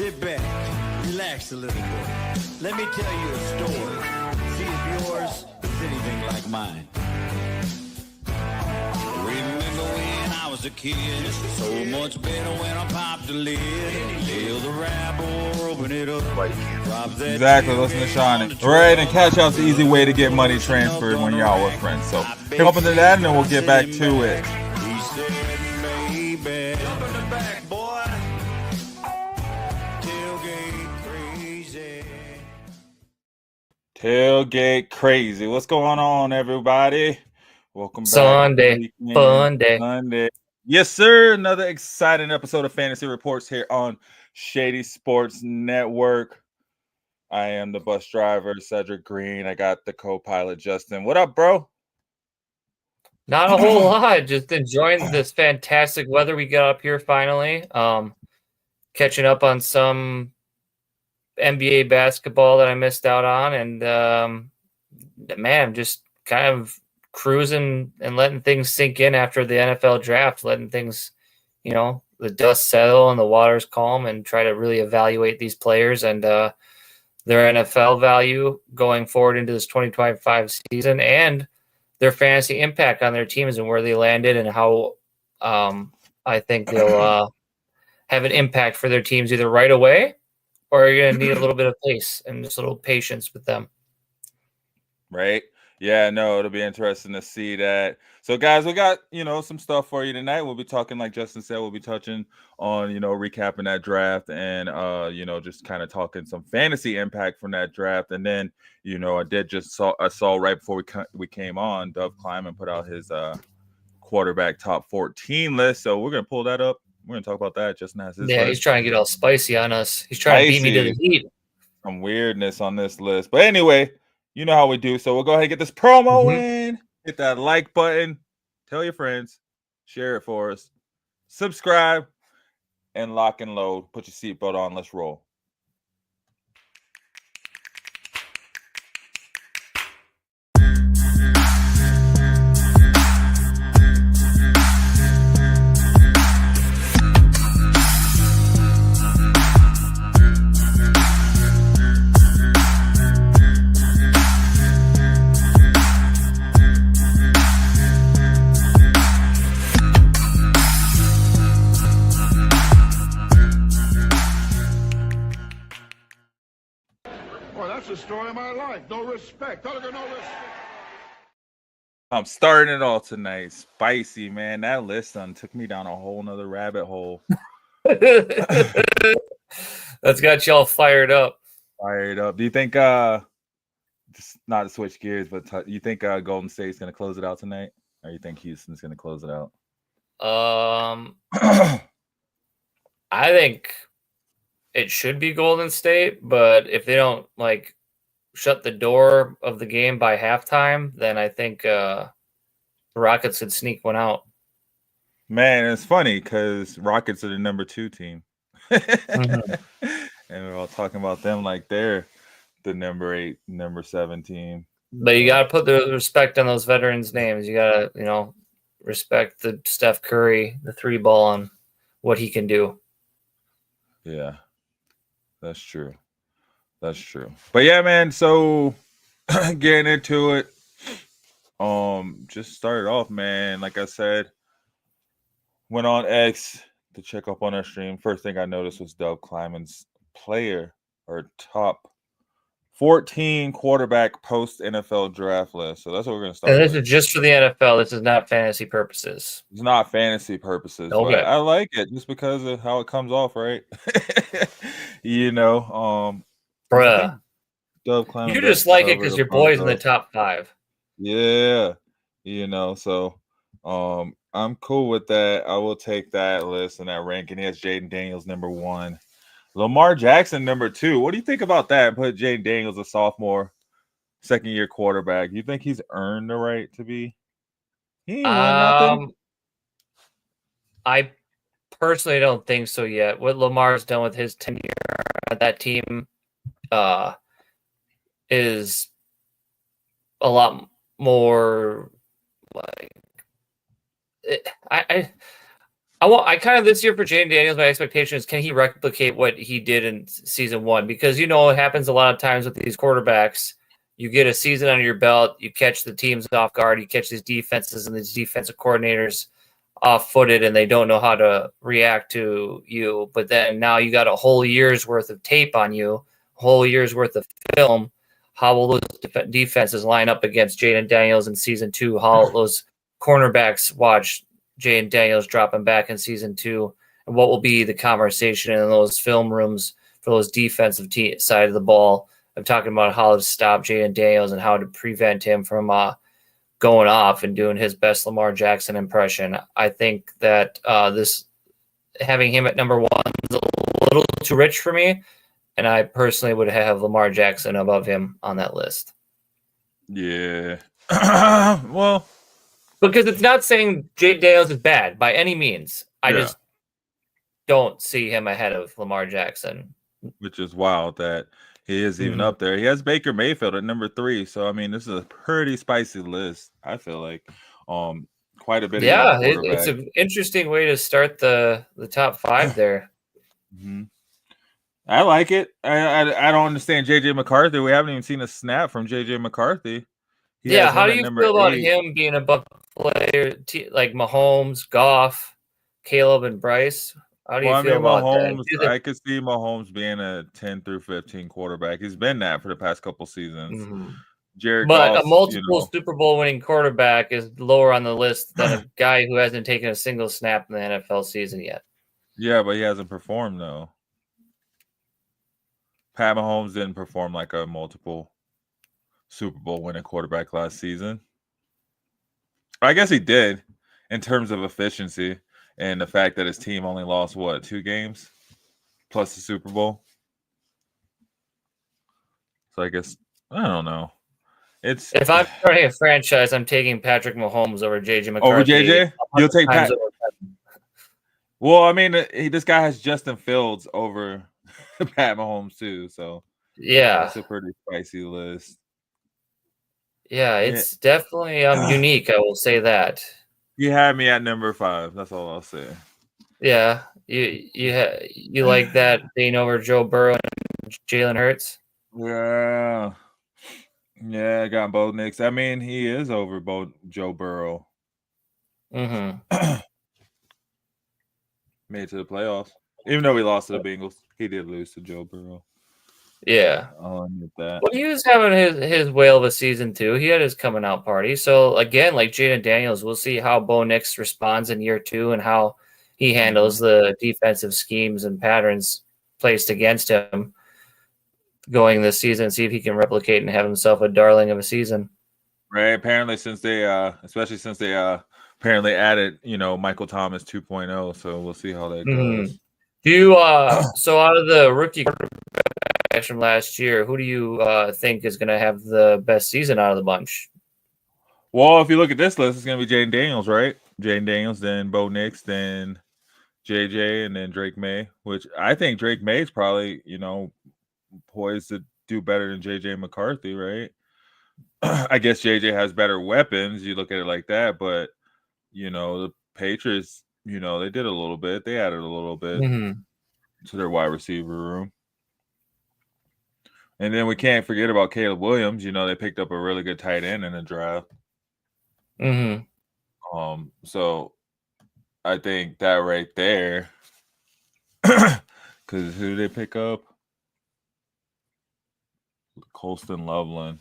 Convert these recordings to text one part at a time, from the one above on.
Sit back, relax a little bit. Let me tell you a story. See if yours is anything like mine. Remember when I was a kid? So much better when I popped the lid. Feel the rapper, open it up. Exactly, listen to Shawnee. Right, and Cash Out's the easy way to get money transferred when y'all with friends. So jump into that and then we'll get back to it. He said, baby, jump in the back, boy. Tailgate crazy. Tailgate crazy. What's going on, everybody? Welcome back. Sunday, fun day. Sunday. Yes, sir. Another exciting episode of Fantasy Reports here on Shady Sports Network. I am the bus driver, Cedric Green. I got the co-pilot, Justin. What up, bro? Not a whole lot. Just enjoying this fantastic weather we got up here finally. Catching up on some NBA basketball that I missed out on. And, man, just kind of cruising and letting things sink in after the NFL draft, letting things, the dust settle and the water's calm and try to really evaluate these players and their NFL value going forward into this 2025 season and their fantasy impact on their teams and where they landed and how I think they'll have an impact for their teams either right away or you're going to need a little bit of pace and just a little patience with them. Right. Yeah, no, it'll be interesting to see that. So, guys, we got, some stuff for you tonight. We'll be talking, like Justin said, we'll be touching on, recapping that draft and, just kind of talking some fantasy impact from that draft. And then, I saw right before we came on, Dove Kleiman put out his quarterback top 14 list. So we're going to pull that up. We're going to talk about that. Justin has his list. He's trying to get all spicy on us. He's trying to beat me to the heat. Some weirdness on this list. But anyway, you know how we do. So we'll go ahead and get this promo in. Hit that like button. Tell your friends. Share it for us. Subscribe. And lock and load. Put your seatbelt on. Let's roll. Story of my life. No respect. No respect. I'm starting it all tonight. Spicy, man. That list took me down a whole nother rabbit hole. That's got y'all fired up. Do you think just not to switch gears, but you think Golden State's gonna close it out tonight? Or you think Houston's gonna close it out? I think it should be Golden State, but if they don't shut the door of the game by halftime, then I think the Rockets could sneak one out. Man, it's funny because Rockets are the number 2 team. And we're all talking about them like they're the number 8, number 7 team. But you got to put the respect on those veterans' names. You got to, respect the Steph Curry, the 3-ball, and what he can do. Yeah, that's true. That's true. But yeah, man, so getting into it. Just started off, man. Like I said, went on X to check up on our stream. First thing I noticed was Dove Kleiman's player or top 14 quarterback post NFL draft list. So that's what we're gonna start. And this is just for the NFL. This is not fantasy purposes. It's not fantasy purposes. Okay. But I like it just because of how it comes off, right? Bruh. Dove Kleiman, you just like it because your boy's in the top 5. Yeah. So I'm cool with that. I will take that list and that ranking. He has Jaden Daniels number 1. Lamar Jackson number 2. What do you think about that? Put Jaden Daniels, a sophomore, second-year quarterback. You think he's earned the right to be? He ain't won nothing. I personally don't think so yet. What Lamar's done with his tenure at that team is a lot more like I kind of this year for Jaden Daniels, my expectation is can he replicate what he did in season 1? Because it happens a lot of times with these quarterbacks. You get a season under your belt, you catch the teams off guard, you catch these defenses and these defensive coordinators off-footed, and they don't know how to react to you. But then now you got a whole year's worth of tape on you, a whole year's worth of film. How will those defenses line up against Jaden Daniels in season 2? How those cornerbacks watch Jaden Daniels dropping back in season 2, and what will be the conversation in those film rooms for those defensive side of the ball of talking about how to stop Jaden Daniels and how to prevent him from going off and doing his best Lamar Jackson impression. I think that this having him at number 1 is a little too rich for me, and I personally would have Lamar Jackson above him on that list. Yeah. Well, because it's not saying Jaden Daniels is bad by any means. I just don't see him ahead of Lamar Jackson. Which is wild that he is even up there. He has Baker Mayfield at number 3. So, I mean, this is a pretty spicy list, I feel like. Quite a bit. Yeah, it's an interesting way to start the top 5 there. Mm-hmm. I like it. I don't understand J.J. McCarthy. We haven't even seen a snap from J.J. McCarthy. How do you feel about him being above player like Mahomes, Goff, Caleb, and Bryce? How do you feel about Mahomes, that? I could see Mahomes being a 10 through 15 quarterback. He's been that for the past couple seasons. Mm-hmm. But a multiple Super Bowl winning quarterback is lower on the list than a guy who hasn't taken a single snap in the NFL season yet. Yeah, but he hasn't performed, though. Pat Mahomes didn't perform like a multiple Super Bowl winning quarterback last season. I guess he did in terms of efficiency and the fact that his team only lost, 2 games plus the Super Bowl. So I guess, I don't know. If I'm starting a franchise, I'm taking Patrick Mahomes over J.J. McCarthy. Over J.J.? You'll take Pat. Well, I mean, this guy has Justin Fields over Pat Mahomes too, so yeah, it's a pretty spicy list. Yeah, it's definitely unique. I will say that. You had me at number 5. That's all I'll say. Yeah, you like that being over Joe Burrow and Jalen Hurts? Yeah, I got Bo Nix. I mean, he is over Joe Burrow. Mm-hmm. Made it to the playoffs, even though he lost to the Bengals. He did lose to Joe Burrow. Yeah, I'll admit that. Well, he was having his whale of a season too. He had his coming out party. So again, like Jaden Daniels, we'll see how Bo Nix responds in year 2 and how he handles the defensive schemes and patterns placed against him going this season. See if he can replicate and have himself a darling of a season. Right. Apparently, since they apparently added, Michael Thomas 2.0. So we'll see how that goes. Do you so out of the rookie quarterbacks from last year, who do you think is going to have the best season out of the bunch? Well, if you look at this list, it's going to be Jaden Daniels, right? Jaden Daniels, then Bo Nix, then JJ, and then Drake May, which I think Drake May is probably, poised to do better than JJ McCarthy, right? I guess JJ has better weapons. You look at it like that, but, the Patriots, they did a little bit. They added a little bit to their wide receiver room. And then we can't forget about Caleb Williams. They picked up a really good tight end in the draft. So I think that right there, because who did they pick up? Colston Loveland.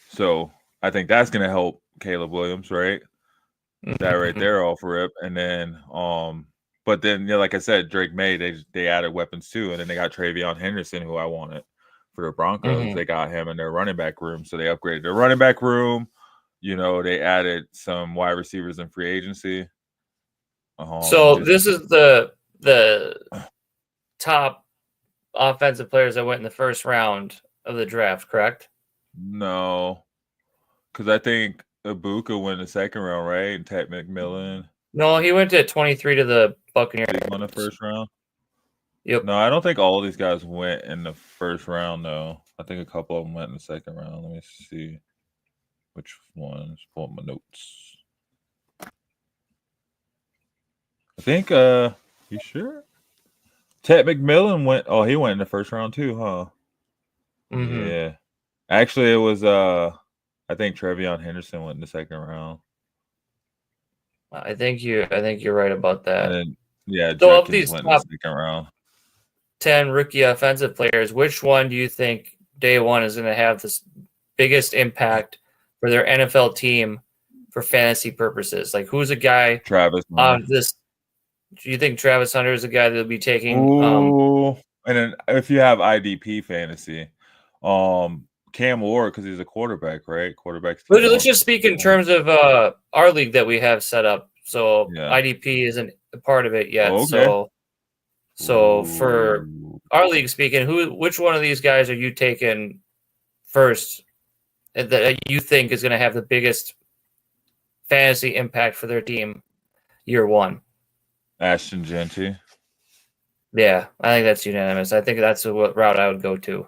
So I think that's going to help Caleb Williams, right? That right there off rip. And then, but then, like I said, Drake May, they added weapons too. And then they got Travion Henderson, who I wanted for the Broncos. They got him in their running back room. So they upgraded their running back room. They added some wide receivers in free agency. So this is the top offensive players that went in the first round of the draft, correct? No, because I think Ibuka went the second round, right? And Ted McMillan. No, he went to 23 to the Buccaneers. He won the first round? Yep. No, I don't think all of these guys went in the first round, though. I think a couple of them went in the second round. Let me see which ones. Pull up my notes. I think you sure? Ted McMillan went. Oh, he went in the first round too, huh? Mm-hmm. Yeah. Actually, it was I think Trevion Henderson went in the second round. I think you're right about that. And then yeah, So of Jenkins these went in the top second round. 10 rookie offensive players, which one do you think day one is going to have this biggest impact for their NFL team for fantasy purposes? Like, who's a guy Travis on Hunter. this? Do you think Travis Hunter is a guy that'll be taking? Ooh. And then if you have IDP fantasy, Cam Ward, because he's a quarterback, right? Quarterbacks. Let's just speak in terms of our league that we have set up. So Yeah. IDP isn't a part of it yet. Oh, okay. So for Ooh. our league speaking, which one of these guys are you taking first that you think is going to have the biggest fantasy impact for their team year one? Ashton Genty. Yeah, I think that's unanimous. I think that's what route I would go to.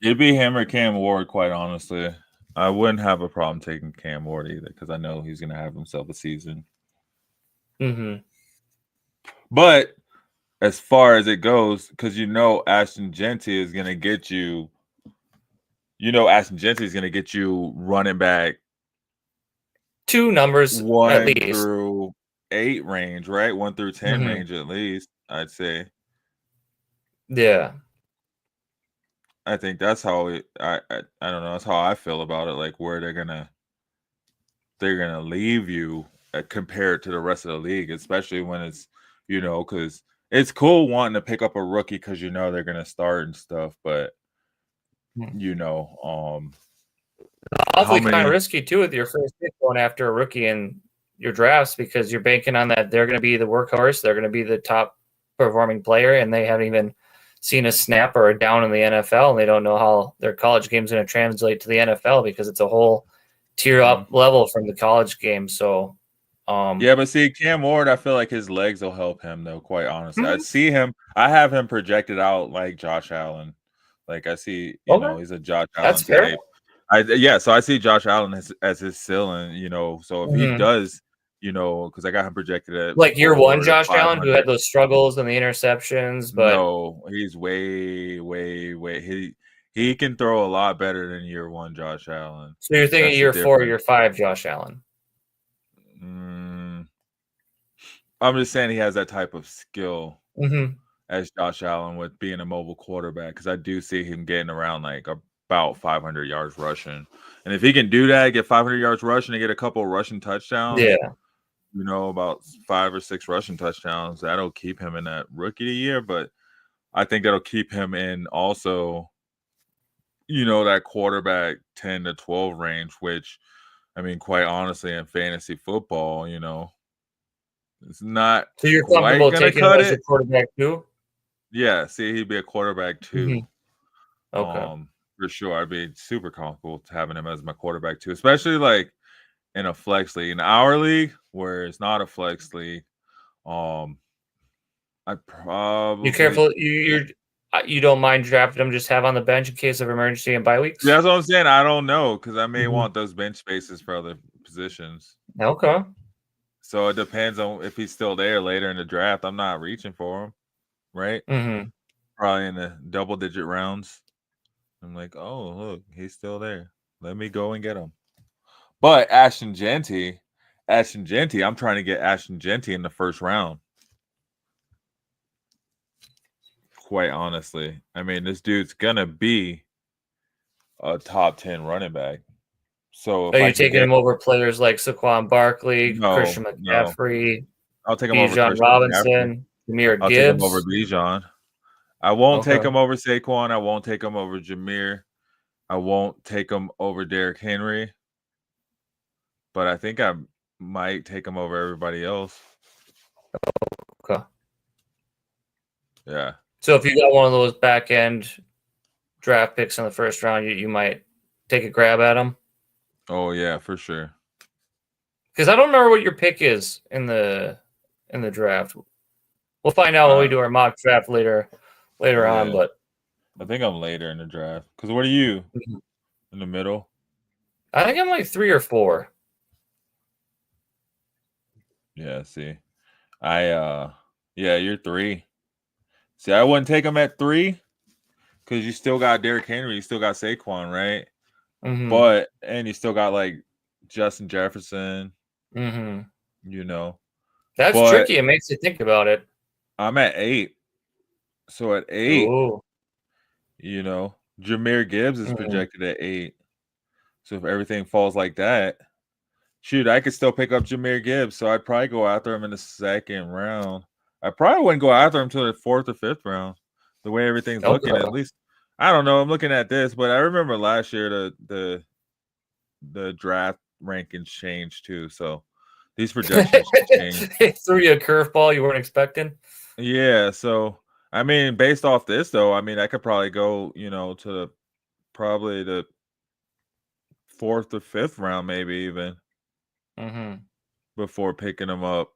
It'd be him or Cam Ward, quite honestly. I wouldn't have a problem taking Cam Ward either because I know he's going to have himself a season. Mm-hmm. But as far as it goes, because Ashton Genty is going to get you, Ashton Genty is going to get you running back 2 numbers 1 at least through 8 range, right? 1 through 10 Mhm. range at least, I'd say. Yeah. I think that's how I don't know. That's how I feel about it. Like where they're gonna leave you compared to the rest of the league, especially when it's because it's cool wanting to pick up a rookie because they're gonna start and stuff, but Awfully kind of risky too with your first pick going after a rookie in your drafts because you're banking on that they're going to be the workhorse, they're going to be the top performing player, and they haven't even seen a snap or a down in the NFL, and they don't know how their college game is going to translate to the NFL because it's a whole tier up level from the college game. So, yeah, but see, Cam Ward, I feel like his legs will help him though. Quite honestly, Mhm. I have him projected out like Josh Allen. Like I see, he's a Josh Allen That's fair. type. So I see Josh Allen as his ceiling. So if he Mhm. does, because I got him projected at Like year one, 4 to Josh Allen, who 500. had those struggles and the interceptions, but No, he's way, way, way. He can throw a lot better than year one, Josh Allen. so you're thinking That's the year 4, difference. year 5, Josh Allen. I'm just saying he has that type of skill Mm-hmm. as Josh Allen with being a mobile quarterback because I do see him getting around like about 500 yards rushing. And if he can do that, get 500 yards rushing and get a couple rushing touchdowns, Yeah. About 5 or 6 rushing touchdowns, that'll keep him in that rookie of the year. But I think that'll keep him in also, that quarterback 10 to 12 range, which, I mean, quite honestly, in fantasy football, it's not So you're quite comfortable going to taking him cut as your it. quarterback too? Yeah, see, he'd be a quarterback too. Okay. For sure. I'd be super comfortable having him as my quarterback too, especially like in a flex league. In our league, where it's not a flex league, I'd probably You careful. You don't mind drafting him, just have on the bench in case of emergency and bye weeks. Yeah, that's what I'm saying. I don't know because I may Mhm. want those bench spaces for other positions. Okay. So it depends on if he's still there later in the draft. I'm not reaching for him, right? Mm-hmm. Probably in the double-digit rounds. I'm like, oh, look, he's still there. Let me go and get him. But Ashton Genty, I'm trying to get Ashton Genty in the first round. Quite honestly. I mean, this dude's gonna be a top 10 running back. So if Are I you can taking get him over players like Saquon Barkley, Christian no, McCaffrey, I'll take him over Bijan Christian McCaffrey. Robinson, Jahmyr I'll take him over Gibbs? Bijan. I won't take Okay. him over Saquon. I won't take him over Jahmyr. I won't take him over Derrick Henry. But I think I might take him over everybody else. Okay. Yeah. So if you got one of those back end draft picks in the first round, you might take a grab at him. Oh yeah, for sure. Because I don't remember what your pick is in the draft. We'll find out when we do our mock draft later on. But I think I'm later in the draft. Because what are you? Mhm. In the middle? I think I'm like 3 or 4. Yeah, see. Yeah, you're 3. See, I wouldn't take him at 3 because you still got Derrick Henry, you still got Saquon, right? Mm-hmm. And you still got like Justin Jefferson, Mm-hmm. you know. That's But tricky. It makes you think about it. I'm at 8. So at 8, Ooh. Jahmyr Gibbs is Mm-hmm. projected at 8. So if everything falls like that, shoot, I could still pick up Jahmyr Gibbs. So I'd probably go after him in the 2nd round. I probably wouldn't go after him till the 4th or 5th round. The way everything's looking, Okay. at least I don't know. I'm looking at this, but I remember last year the draft rankings changed too. So these projections change. It threw you a curveball you weren't expecting. Yeah. So I mean, based off this though, I mean, I could probably go, to probably the 4th or 5th round, maybe even Mm-hmm. before picking them up.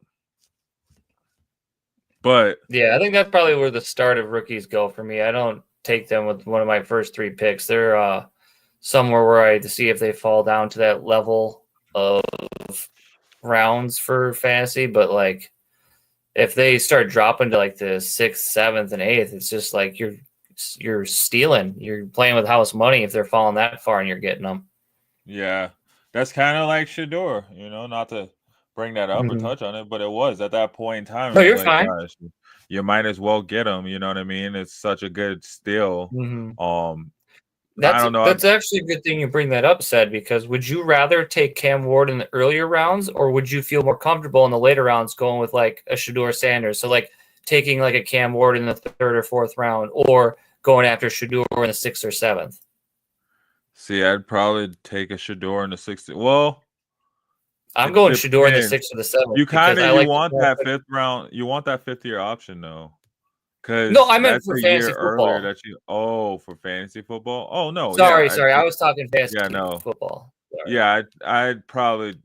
But Yeah, I think that's probably where the start of rookies go for me. I don't take them with one of my first 3 picks. They're somewhere where I to see if they fall down to that level of rounds for fantasy. But like, if they start dropping to like the 6th, 7th, and 8th, it's just like you're stealing. You're playing with house money if they're falling that far and you're getting them. yeah, that's kind of like Shador, not to bring that up or Mm-hmm. touch on it, but it was at that point in time. No, It was you're like, fine. gosh, you might as well get him. You know what I mean? It's such a good steal. Mm-hmm. I don't know. That's actually a good thing you bring that up, Ced, because would you rather take Cam Ward in the earlier rounds, or would you feel more comfortable in the later rounds going with like a Shador Sanders? So like taking like a Cam Ward in the 3rd or 4th round, or going after Shador in the 6th or 7th. See, I'd probably take a Shador in the 60. Well, I'm it going Shador in the depends. 6th or the 7th You because kind of I you like the want that 5th round. You want that 5th-year option though, No, because I meant that's for a fantasy year earlier football. that you. Oh, for fantasy football. Oh no, Sorry, yeah, sorry. I was talking fantasy yeah, no, football. Sorry. yeah. I'd probably,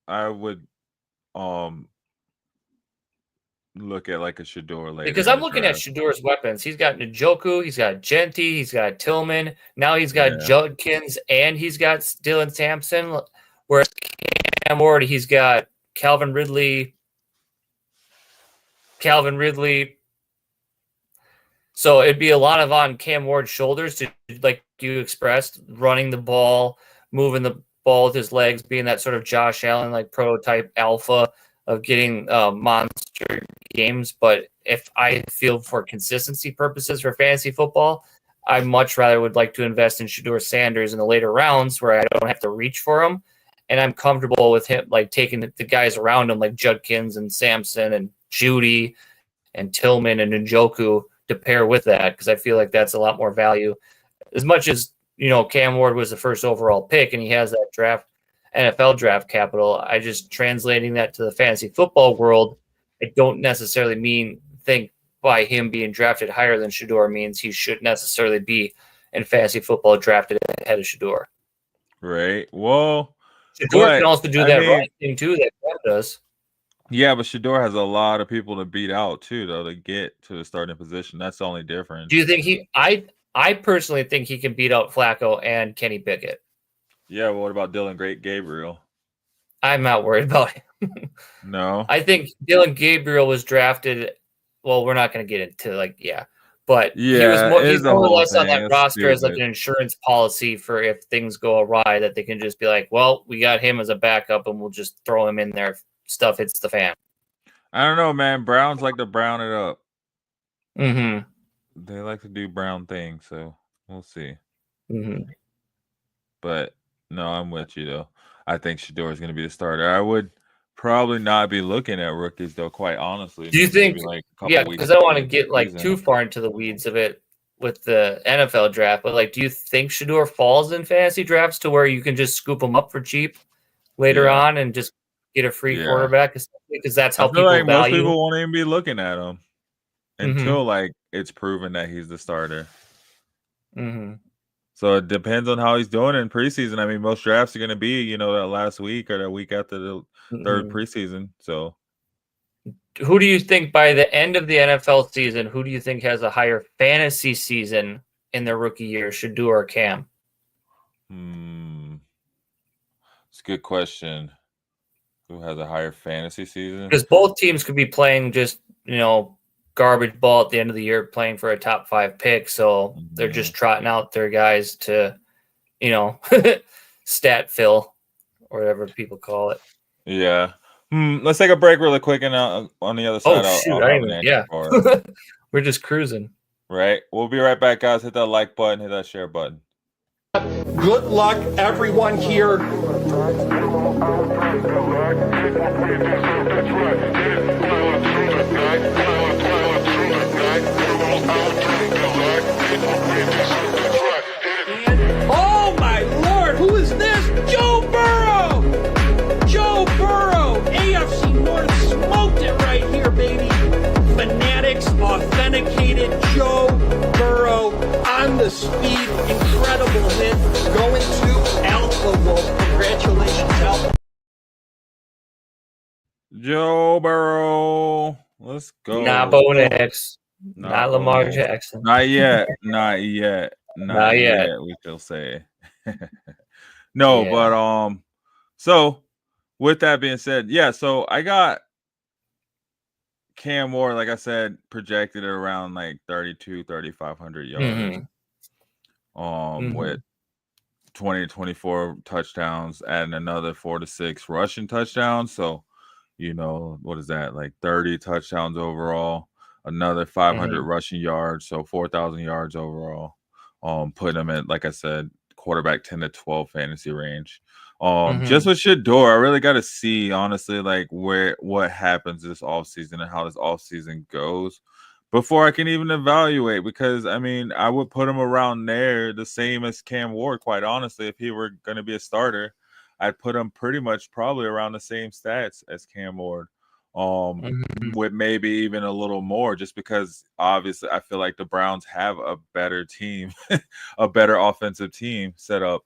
I would, um, look at like a Shador later Because in I'm the looking at draft. Shador's weapons. He's got Njoku, he's got Genti, he's got Tillman. Now he's got Yeah, Judkins, and he's got Dylan Sampson. Whereas Cam Ward, he's got Calvin Ridley. So it'd be a lot of on Cam Ward's shoulders to, like you expressed, running the ball, moving the ball with his legs, being that sort of Josh Allen like prototype alpha of getting monster games. But if I feel for consistency purposes for fantasy football, I much rather would like to invest in Shador Sanders in the later rounds where I don't have to reach for him, and I'm comfortable with him like taking the guys around him like Judkins and Sampson and Judy and Tillman and Njoku to pair with that, because I feel like that's a lot more value. As much as Cam Ward was the first overall pick and he has that NFL draft capital, I just translating that to the fantasy football world, I don't necessarily think by him being drafted higher than Shador means he should necessarily be in fantasy football drafted ahead of Shador. right. Well, Shador can but also do I that mean, running thing too that Cam does. yeah, but Shador has a lot of people to beat out too, though, to get to the starting position. That's the only difference. Do you think I personally think he can beat out Flacco and Kenny Pickett. Yeah, well, what about Dylan Gabriel? I'm not worried about him. No. I think Dylan Gabriel was drafted. Well, we're not going to get into but Yeah, he's it's the more or whole less on thing. that It's roster as like stupid. an insurance policy for if things go awry that they can just be like, well, we got him as a backup and we'll just throw him in there if stuff hits the fan. I don't know, man. Browns like to brown it up. Mm-hmm. They like to do brown things, so we'll see. Mm-hmm. But no, I'm with you though. I think Shador is going to be the starter. I would probably not be looking at rookies though, quite honestly. Do you think? Maybe like a couple Yeah, weeks because I don't want to into the get like season. too far into the weeds of it with the NFL draft, but like, do you think Shador falls in fantasy drafts to where you can just scoop him up for cheap later Yeah. on and just get a free Yeah. quarterback? Because that's I how feel people like most value. people won't even be looking at him Mm-hmm. until like it's proven that he's the starter. Mm-hmm. So it depends on how he's doing in preseason. I mean, most drafts are going to be, that last week or the week after the third preseason. So Who do you think by the end of the NFL season, who do you think has a higher fantasy season in their rookie year, Shador or Cam? it's a good question. Who has a higher fantasy season? Because both teams could be playing just, garbage ball at the end of the year, playing for a top 5 pick. So they're just trotting out their guys to, stat fill or whatever people call it. Yeah. Let's take a break really quick, and on the other side, I'll have an answer for it. We're just cruising. Right. We'll be right back, guys. Hit that like button, hit that share button. Good luck, everyone here. Oh my Lord, who is this? Joe Burrow! Joe Burrow! AFC North smoked it right here, baby. Fanatics, authenticated Joe Burrow on the speed, incredible hit, going to Alpha Wolf. Congratulations, Alpha. Joe Burrow. Let's go. Not Bo Nix. Not Lamar Jackson. Not yet. Not yet. Not yet. We shall say. No, Yeah. but so with that being said, yeah, so I got Cam Ward, like I said, projected at around like 3,500 yards. With 20 to 24 touchdowns, adding another 4 to 6 rushing touchdowns. So, what is that? Like 30 touchdowns overall, another 500 rushing yards, so 4,000 yards overall. Put him at, like I said, quarterback 10 to 12 fantasy range. Just with Shador, I really got to see, honestly, like what happens this offseason and how this offseason goes before I can even evaluate, because I mean, I would put him around there the same as Cam Ward, quite honestly. If he were going to be a starter, I'd put him pretty much probably around the same stats as Cam Ward, with maybe even a little more, just because obviously I feel like the Browns have a better team, a better offensive team set up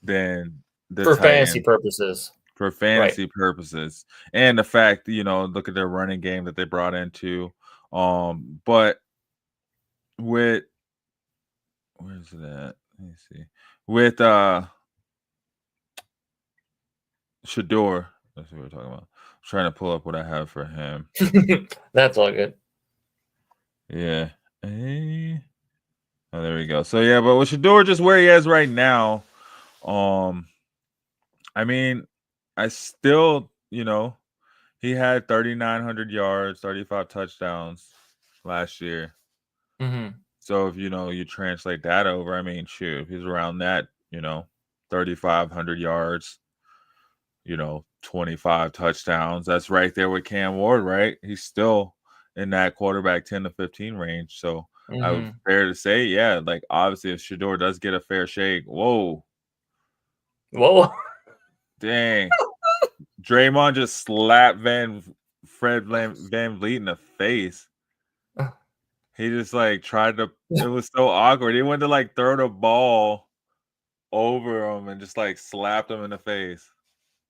than the For Titans. fantasy purposes. For fantasy purposes. And the fact, look at their running game that they brought into. But with where's it at? Let me see. With Shador, that's what we're talking about. I'm trying to pull up what I have for him. That's all good. Yeah. Oh, there we go. So yeah, but with Shador just where he is right now, I mean, I still, he had 3,900 yards, 35 touchdowns last year. So if you translate that over, I mean, shoot, if he's around that, 3,500 yards, 25 touchdowns. That's right there with Cam Ward, right? He's still in that quarterback 10 to 15 range. So I would fair to say, yeah, like obviously if Shador does get a fair shake, whoa. Dang. Draymond just slapped Fred Van Vliet in the face. He just like tried to, it was so awkward. He went to like throw the ball over him and just like slapped him in the face.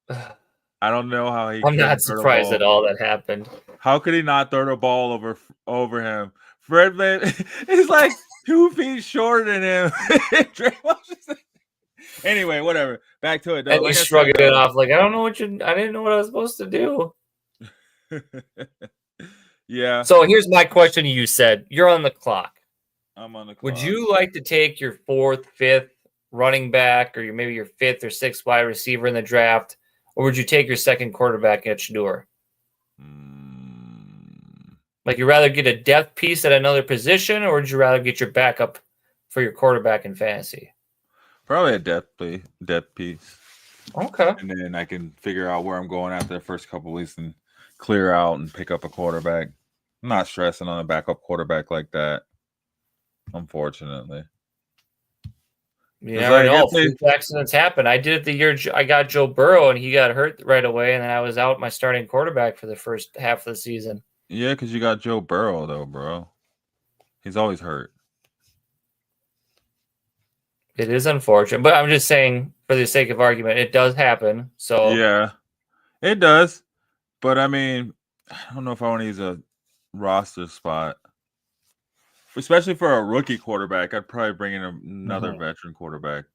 I don't know how he. I'm not surprised at all that happened. How could he not throw the ball over him? Fred Van is like 2 feet shorter than him. Anyway, whatever. Back to it. Though. And like he shrugged it off like, I didn't know what I was supposed to do. Yeah. So here's my question to you, said. You're on the clock. I'm on the clock. Would you like to take your 4th, 5th running back, or maybe your 5th or 6th wide receiver in the draft, or would you take your 2nd quarterback at Shador? Like, you'd rather get a depth piece at another position, or would you rather get your backup for your quarterback in fantasy? Probably a depth piece. Okay. And then I can figure out where I'm going after the first couple weeks and clear out and pick up a quarterback. I'm not stressing on a backup quarterback like that, unfortunately. You never know. Freak accidents happen. I did it the year I got Joe Burrow, and he got hurt right away, and then I was out my starting quarterback for the first half of the season. Yeah, because you got Joe Burrow, though, bro. He's always hurt. It is unfortunate, but I'm just saying, for the sake of argument, it does happen. So yeah, it does. But I mean, I don't know if I want to use a roster spot, especially for a rookie quarterback. I'd probably bring in another veteran quarterback.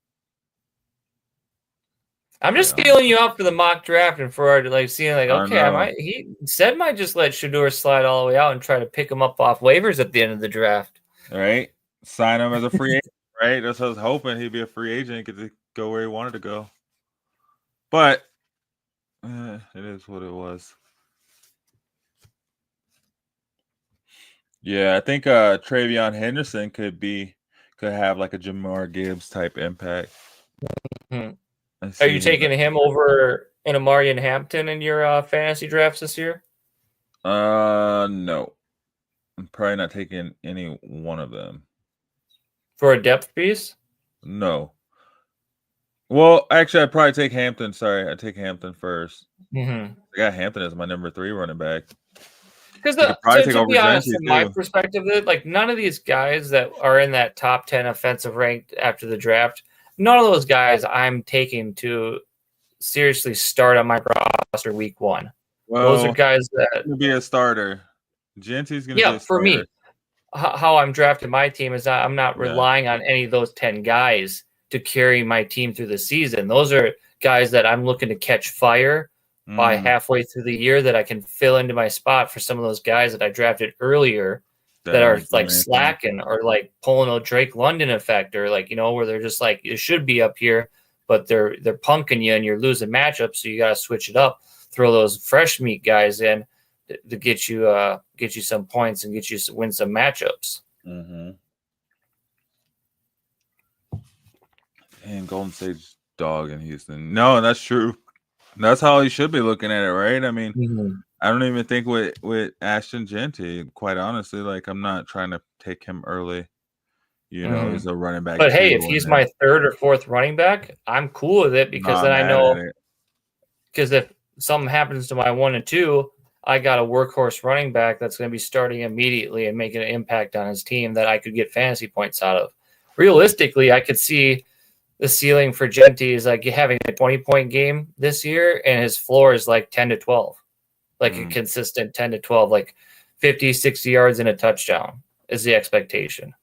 I'm just Yeah. feeling you out for the mock draft and for like seeing like, I okay, I know. might he said might just let Shador slide all the way out and try to pick him up off waivers at the end of the draft. Right? Sign him as a free agent, right? That's what I was hoping he'd be a free agent, get to go where he wanted to go. But it is what it was. Yeah, I think Travion Henderson could have like a Jamar Gibbs type impact. Mhm. I Are see you him- taking him over in Amari and Hampton in your fantasy drafts this year? No. I'm probably not taking any one of them. For a depth piece? No. Well, actually, I'd probably take Hampton. Sorry, I'd take Hampton first. Mm-hmm. I got Hampton as my number 3 running back. Because He could probably take to over be honest, Gentry, from my too. perspective, like none of these guys that are in that top 10 offensive ranked after the draft, none of those guys I'm taking to seriously start on my roster week 1. Well, Those are guys that, going to be a starter. Genty's going to be yeah, a for starter. me, how I'm drafting my team is I'm not relying on any of those 10 guys to carry my team through the season. Those are guys that I'm looking to catch fire by halfway through the year that I can fill into my spot for some of those guys that I drafted earlier that are like slacking or like pulling a Drake London effect or like, where they're just like, it should be up here, but they're punking you and you're losing matchups. So you got to switch it up, throw those fresh meat guys in to get you some points and get you win some matchups. Mm-hmm. And Golden State's dog in Houston. No, that's true. That's how he should be looking at it, right? I mean, I don't even think with Ashton Genty, quite honestly, like I'm not trying to take him early. He's a running back. But hey, if he's my 3rd or 4th running back, I'm cool with it because then I know because if something happens to my 1 and 2, I got a workhorse running back that's going to be starting immediately and making an impact on his team that I could get fantasy points out of. Realistically, I could see the ceiling for Genty is like having a 20-point game this year, and his floor is like 10 to 12, like a consistent 10 to 12, like 50, 60 yards and a touchdown is the expectation.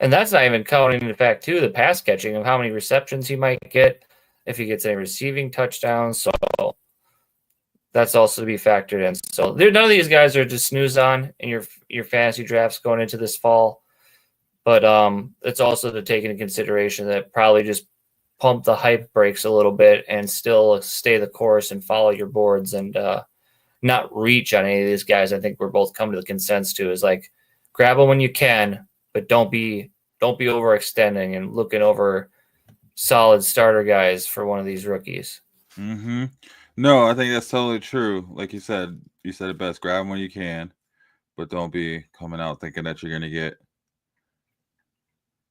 And that's not even counting the fact, too, the pass catching of how many receptions he might get if he gets any receiving touchdowns. So that's also to be factored in. So none of these guys are just snooze on in your fantasy drafts going into this fall. But it's also to take into consideration that probably just pump the hype brakes a little bit and still stay the course and follow your boards and not reach on any of these guys. I think we're both come to the consensus to is like grab them when you can, but don't be overextending and looking over solid starter guys for one of these rookies. Mm-hmm. No, I think that's totally true. Like you said it best. Grab them when you can, but don't be coming out thinking that you're going to get,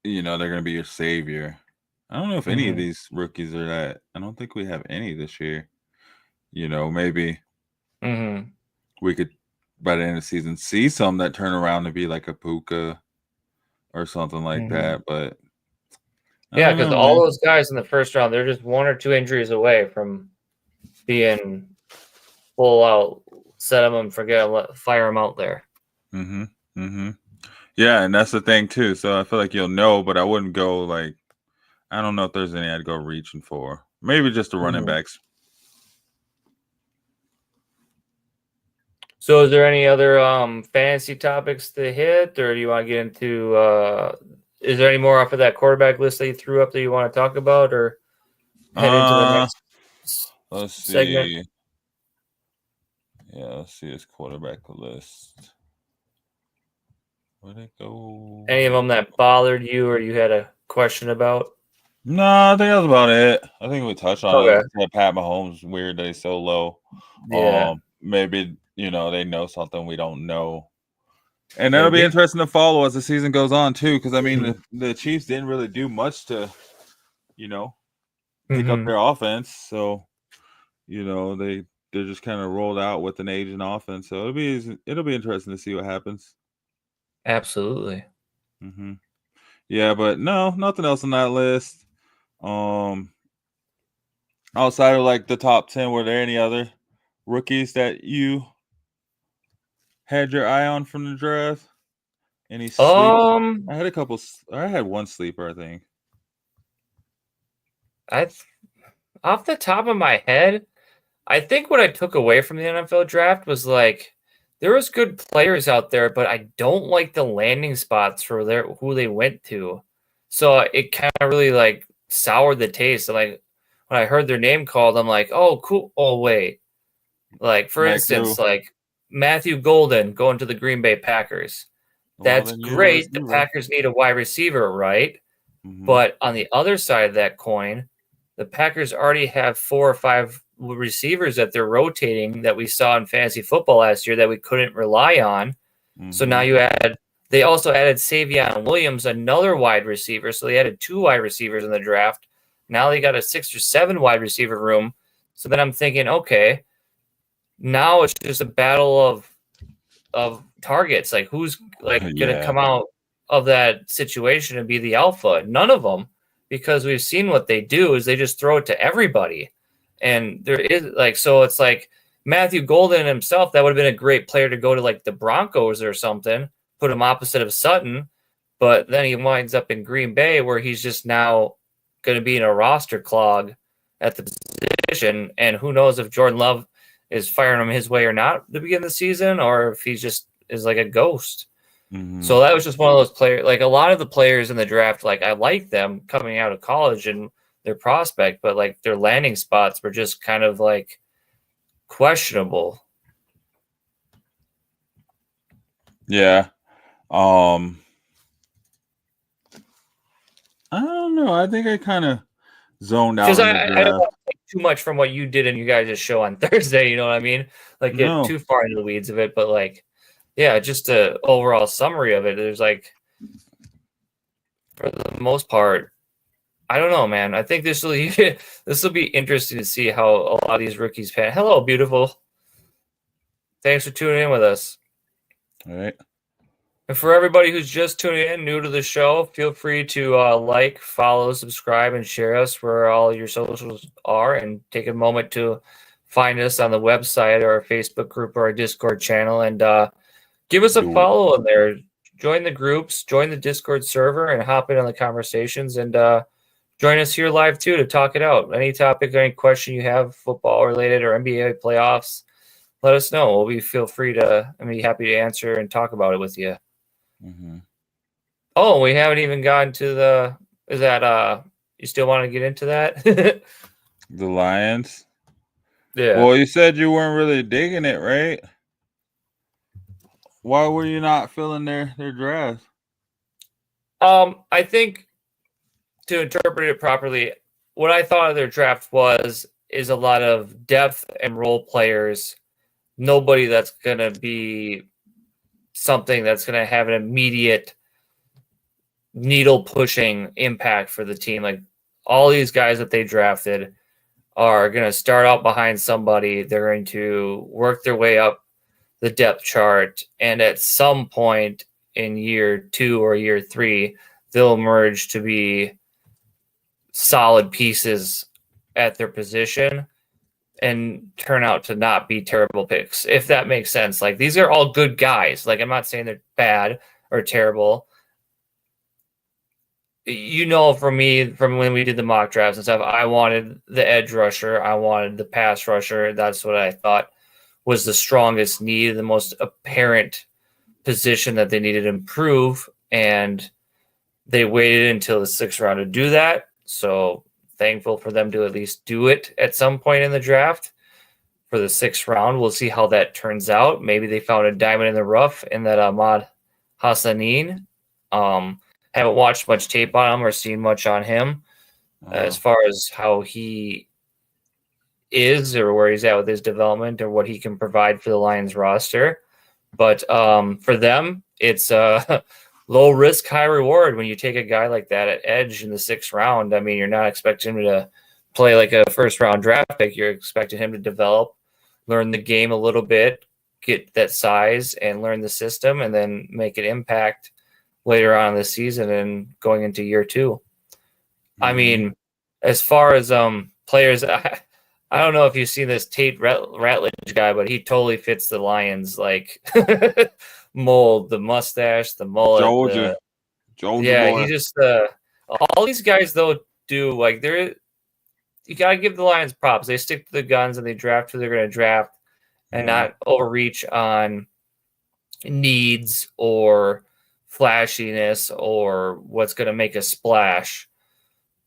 they're going to be your savior. I don't know if any of these rookies are that. I don't think we have any this year. Maybe we could, by the end of the season, see some that turn around to be like a Puka or something like that. But yeah, because all those guys in the first round, they're just 1 or 2 injuries away from being full out, set them and forget them, fire them out there. Yeah, and that's the thing too. So I feel like you'll know, but I wouldn't go like, I don't know if there's any I'd go reaching for. Maybe just the running backs. So is there any other fantasy topics to hit, or do you want to get into is there any more off of that quarterback list that you threw up that you want to talk about, or head into the next segment? See. Yeah, let's see his quarterback list. Where'd it go? Any of them that bothered you or you had a question about? No, I think that's about it. I think we touched on Okay. it. Pat Mahomes, weird that he's so low. Yeah. Maybe, they know something we don't know. And that'll be interesting to follow as the season goes on, too, because, I mean, the Chiefs didn't really do much to, pick up their offense. So, they're just kind of rolled out with an aging offense. So it'll be interesting to see what happens. Absolutely. Yeah, but no, nothing else on that list. Outside of like the top 10, were there any other rookies that you had your eye on from the draft? Any sleep? I had one sleeper, I think. Off the top of my head, I think what I took away from the NFL draft was like there was good players out there, but I don't like the landing spots for who they went to. So it kind of really like soured the taste. Like when I heard their name called, I'm like, oh, cool. Oh, wait. Like for instance, like Matthew Golden going to the Green Bay Packers. That's great. The Packers need a wide receiver, right? Mm-hmm. But on the other side of that coin, the Packers already have 4 or 5 receivers that they're rotating that we saw in fantasy football last year that we couldn't rely on. Mm-hmm. So now they also added Savion Williams, another wide receiver. So they added 2 wide receivers in the draft. Now they got a 6 or 7 wide receiver room. So then I'm thinking, okay, now it's just a battle of targets. Like who's like going to come out of that situation and be the alpha? None of them, because we've seen what they do is they just throw it to everybody. And there is like, so it's like Matthew Golden himself, that would have been a great player to go to like the Broncos or something, put him opposite of Sutton. But then he winds up in Green Bay where he's just now going to be in a roster clog at the position. And who knows if Jordan Love is firing him his way or not at the beginning of the season, or if he just is like a ghost. Mm-hmm. So that was just one of those players. Like a lot of the players in the draft, like I like them coming out of college and their prospect, but like their landing spots were just kind of like questionable. Yeah. I don't know. I think I kind of zoned out. Because I don't want to take too much from what you did in you guys' show on Thursday, you know what I mean? Like get too far into the weeds of it, but like, yeah, just a overall summary of it. There's like, for the most part, I don't know, man. I think this will be interesting to see how a lot of these rookies pan. Hello, beautiful. Thanks for tuning in with us. All right. And for everybody who's just tuning in, new to the show, feel free to like, follow, subscribe, and share us where all your socials are, and take a moment to find us on the website or our Facebook group or our Discord channel, and give us a follow in there. Join the groups, join the Discord server, and hop in on the conversations, and join us here live too to talk it out. Any topic, any question you have, football related or NBA playoffs, let us know. We'll be happy to answer and talk about it with you. Mm-hmm. Oh, we haven't even gotten to you still want to get into that? The Lions? Yeah. Well, you said you weren't really digging it, right? Why were you not feeling their draft? I think to interpret it properly, what I thought of their draft is a lot of depth and role players. Nobody that's going to be something that's going to have an immediate needle pushing impact for the team. Like all these guys that they drafted are going to start out behind somebody. They're going to work their way up the depth chart, and at some point in year 2 or year 3, they'll emerge to be solid pieces at their position and turn out to not be terrible picks, if that makes sense. Like these are all good guys. Like I'm not saying they're bad or terrible. You know, from when we did the mock drafts and stuff, I wanted the edge rusher. I wanted the pass rusher. That's what I thought was the strongest need, the most apparent position that they needed to improve. And they waited until the 6th round to do that. So thankful for them to at least do it at some point in the draft for the 6th round. We'll see how that turns out. Maybe they found a diamond in the rough in that Ahmad Hassanin. Haven't watched much tape on him or seen much on him as far as how he is or where he's at with his development or what he can provide for the Lions roster. But for them, it's low risk, high reward when you take a guy like that at edge in the 6th round. I mean, you're not expecting him to play like a 1st round draft pick. You're expecting him to develop, learn the game a little bit, get that size and learn the system, and then make an impact later on in the season and going into year 2. Mm-hmm. I mean, as far as players, I don't know if you've seen this Tate Ratledge guy, but he totally fits the Lions like mold. The mustache, the mullet. Georgia yeah, boy. he just all these guys though do like you got to give the Lions props. They stick to the guns and they draft who they're going to draft and not overreach on needs or flashiness or what's going to make a splash.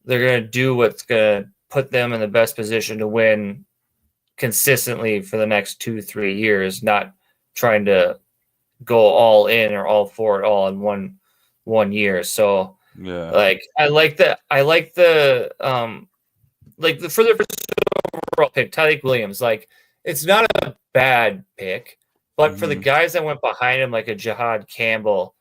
They're going to do what's going to put them in the best position to win consistently for the next 2-3 years, not trying to go all in or all for it all in one year. So like I like the for the first overall pick, Tyreek Williams, like it's not a bad pick, but for the guys that went behind him, like a Jihad Campbell,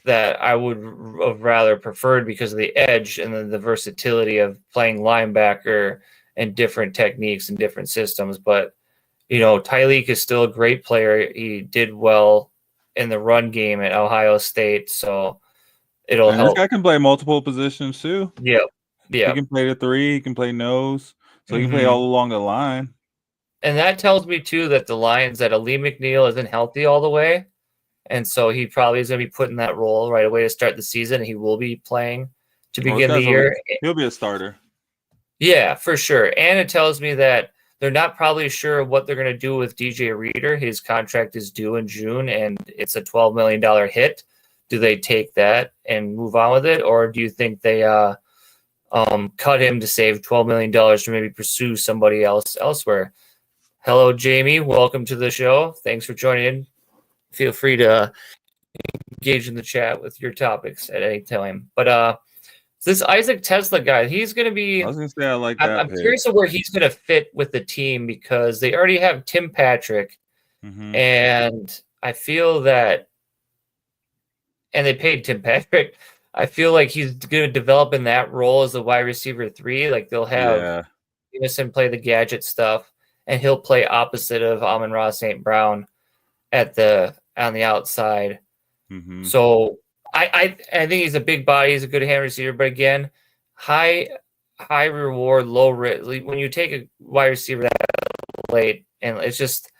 that I would have rather preferred because of the edge and then the versatility of playing linebacker and different techniques and different systems. But, you know, Tyreek is still a great player. He did well in the run game at Ohio State, so it'll help. This guy can play multiple positions too. Yeah. He can play the 3, he can play nose, so he can play all along the line. And that tells me too that the Lions, that Ali McNeil isn't healthy all the way. And so he probably is going to be put in that role right away to start the season. And he will be playing to begin the year. He'll be a starter. Yeah, for sure. And it tells me that they're not probably sure what they're going to do with DJ Reader. His contract is due in June, and it's a $12 million hit. Do they take that and move on with it? Or do you think they cut him to save $12 million to maybe pursue somebody else elsewhere? Hello, Jamie. Welcome to the show. Thanks for joining in. Feel free to engage in the chat with your topics at any time. But this Isaac Tesla guy, he's going to be. I was going to say I like that. I'm curious of where he's going to fit with the team because they already have Tim Patrick, and I feel that, and they paid Tim Patrick. I feel like he's going to develop in that role as a wide receiver 3. Like they'll have Jameson play the gadget stuff, and he'll play opposite of Amon-Ra St. Brown on the outside. So I think he's a big body. He's a good hand receiver, but again, high reward, low risk. When you take a wide receiver that late, and it's just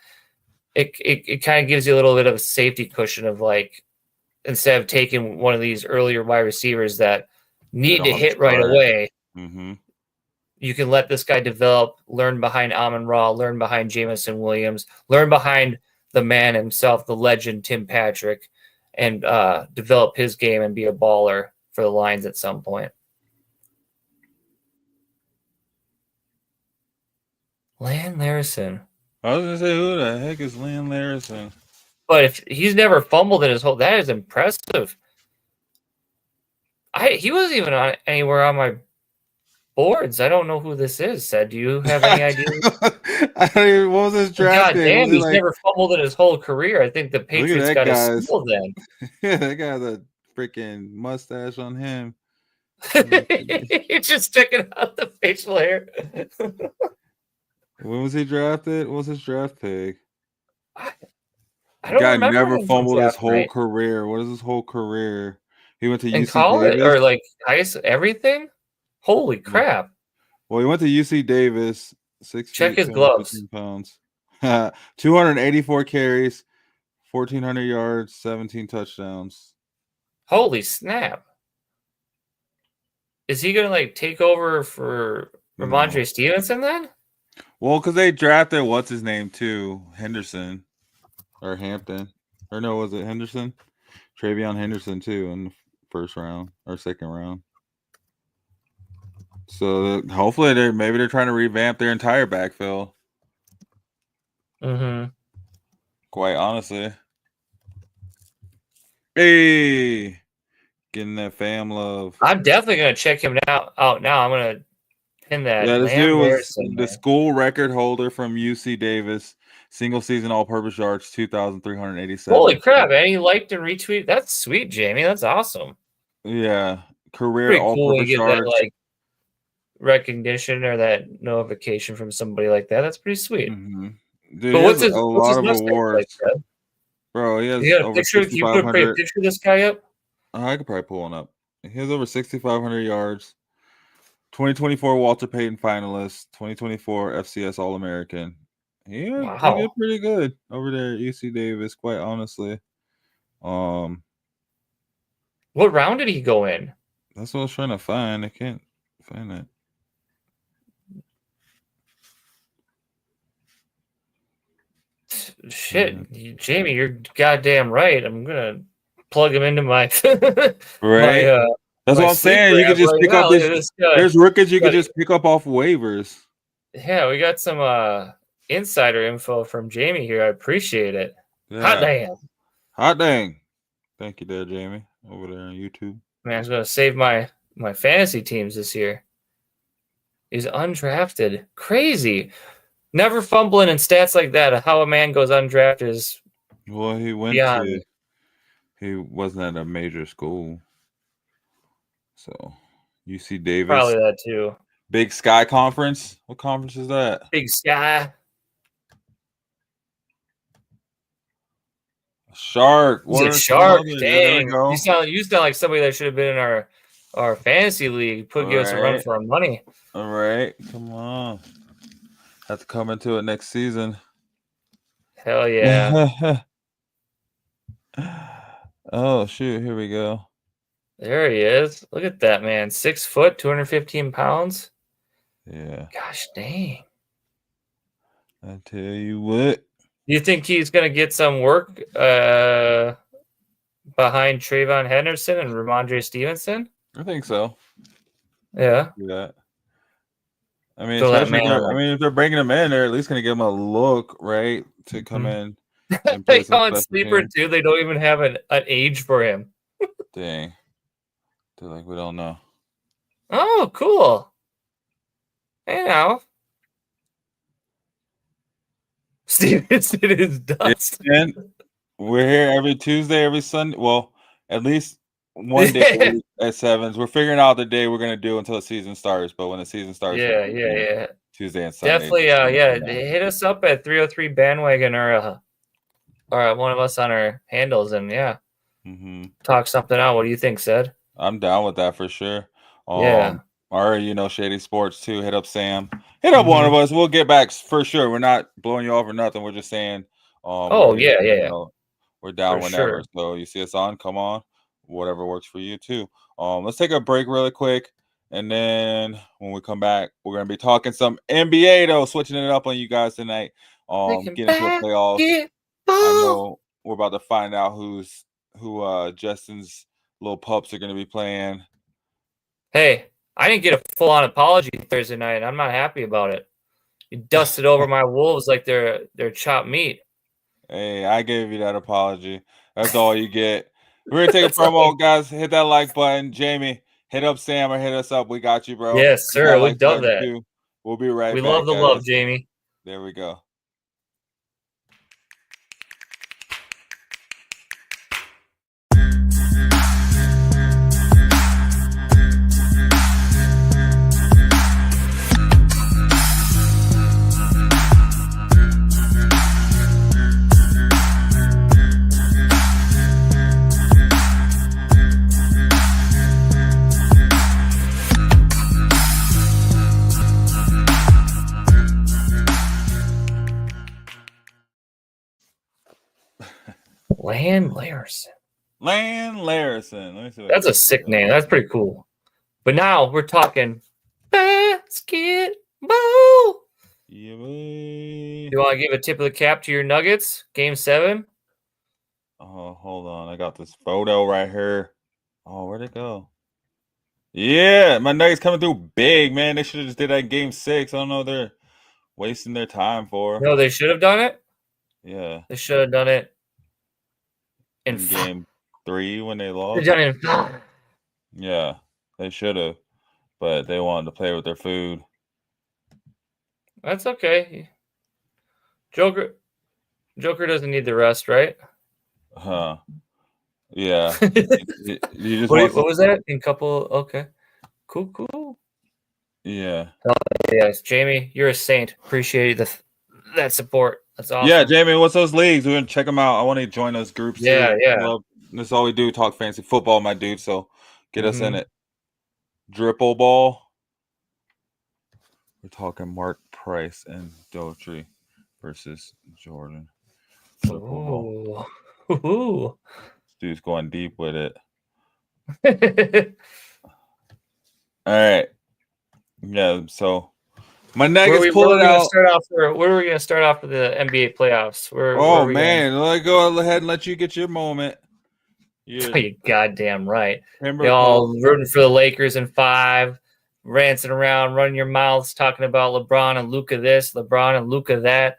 it kind of gives you a little bit of a safety cushion of like, instead of taking one of these earlier wide receivers that need to hit right away, you can let this guy develop, learn behind Amon-Ra, learn behind Jameson Williams, learn behind the man himself, the legend Tim Patrick, and develop his game and be a baller for the Lions at some point. Lan Larison. I was going to say, who the heck is Lan Larison? But if he's never fumbled in his whole, that is impressive. He wasn't even anywhere on my boards. I don't know who this is. Do you have any idea? I don't even. What was his draft? God damn, he's never fumbled in his whole career. I think the Patriots got a steal then. Yeah, that guy has a freaking mustache on him. He's just sticking out the facial hair. When was he drafted? What was his draft pick? I don't guy remember. Never fumbled his whole career. What is his whole career? He went to in UC college Davis? or like everything. Holy crap! Well, he went to UC Davis. 6 Check feet, his gloves. Pounds. 284 carries, 1,400 yards, 17 touchdowns. Holy snap! Is he gonna like take over for Ramondre Stevenson then? Well, because they drafted what's his name too, Henderson or Hampton, or no, was it Henderson? Travion Henderson too in the first round or second round. So hopefully they're trying to revamp their entire backfield. Quite honestly. Hey, getting that fam love. I'm definitely gonna check him out now. I'm gonna pin that. Yeah, this dude was the school record holder from UC Davis. Single season all-purpose yards, 2,387. Holy crap! And he liked and retweeted. That's sweet, Jamie. That's awesome. Yeah, career Pretty all-purpose cool to get yards. that like recognition or that notification from somebody like that. That's pretty sweet. Dude, but what's his lot of mustache awards, like, bro? He has you got a over picture. You put a picture of this guy up. I could probably pull one up. He has over 6,500 yards. 2024 Walter Payton finalist. 2024 FCS All-American. He did pretty good over there at UC Davis. Quite honestly. What round did he go in? That's what I was trying to find. I can't find it. Shit, Jamie, you're goddamn right. I'm gonna plug him into my Right. my, That's my what I'm saying. You sleeper could app just right pick now. up Look at this. guy. There's rookies you could Got- just pick up off waivers. Yeah, we got some insider info from Jamie here. I appreciate it. Yeah. Hot damn. Hot dang. Thank you there, Jamie, over there on YouTube. Man, I was gonna save my fantasy teams this year. He's undrafted. Crazy. Never fumbling in stats like that. How a man goes undrafted is Well, he went beyond. to. He wasn't at a major school. So, UC Davis. Probably that too. Big Sky Conference. What conference is that? Big Sky. Shark. He's a What are some shark. others? Yeah, there we Dang. go. You sound like somebody that should have been in our fantasy league. Give us a run Right. for our money. All right. Come on. Have to come into it next season. Hell yeah. Oh, shoot. Here we go. There he is. Look at that, man. 6 foot, 215 pounds. Yeah. Gosh dang. I tell you what. Do you think he's going to get some work behind Trayvon Henderson and Ramondre Stevenson? I think so. Yeah. Do that. I mean, Throw that especially man on. if they're bringing him in, they're at least going to give him a look, right, to come in. And They play some call it special sleeper teams. too. They don't even have an age for him. Dang. They're like, we don't know. Oh, cool. Hey now. Stevenson is dust. And we're here every Tuesday, every Sunday. Well, at least one day a week at 7s. We're figuring out the day we're going to do until the season starts. But when the season starts, Yeah. Tuesday and Sunday. Definitely, hit us up at 303 Bandwagon or one of us on our handles and talk something out. What do you think, Ced? I'm down with that for sure. Yeah. Or, Shady Sports too. Hit up Sam. Hit up one of us. We'll get back for sure. We're not blowing you off or nothing. We're just saying. We're down For whenever. sure. So you see us on, come on. Whatever works for you too. Let's take a break really quick. And then when we come back, we're gonna be talking some NBA though, switching it up on you guys tonight. Getting into the playoffs. I know we're about to find out who Justin's little pups are gonna be playing. Hey, I didn't get a full-on apology Thursday night. I'm not happy about it. You dusted over my Wolves like they're chopped meat. Hey, I gave you that apology. That's all you get. We're gonna take a promo, guys. Hit that like button. Jamie, hit up Sam or hit us up. We got you, bro. Yes, sir. We love that. Too. We'll be right back. We love the guys. love, Jamie. There we go. Land Larson. Let me see. That's a sick name. That's pretty cool. But now we're talking basketball. Yeah, boy. You want to give a tip of the cap to your Nuggets? Game 7? Oh, hold on. I got this photo right here. Oh, where'd it go? Yeah, my Nuggets coming through big, man. They should have just did that in game 6. I don't know what they're wasting their time for. No, they should have done it. Yeah. They should have done it in game 3 when they They lost. done it in Yeah, they should have. But they wanted to play with their food. That's okay. Joker doesn't need the rest, right? Huh. Yeah. You just What was that? In couple. Okay. Cool. Yeah. Yes, Jamie, you're a saint. Appreciate that support. That's awesome. Yeah, Jamie, what's those leagues? We're gonna check them out. I want to join those groups. Yeah. That's all we do. Talk fancy football, my dude. So get us in it. Dripple ball. We're talking Mark Price and Daughtry versus Jordan. Ooh. Dude's going deep with it. All right. Yeah, so My Nuggets pulled it out. Where are we going to start off for the NBA playoffs? Oh man, let go ahead and let you get your moment. You're goddamn right. Remember, Y'all rooting for the Lakers in 5, rancing around, running your mouths, talking about LeBron and Luka this, LeBron and Luka that.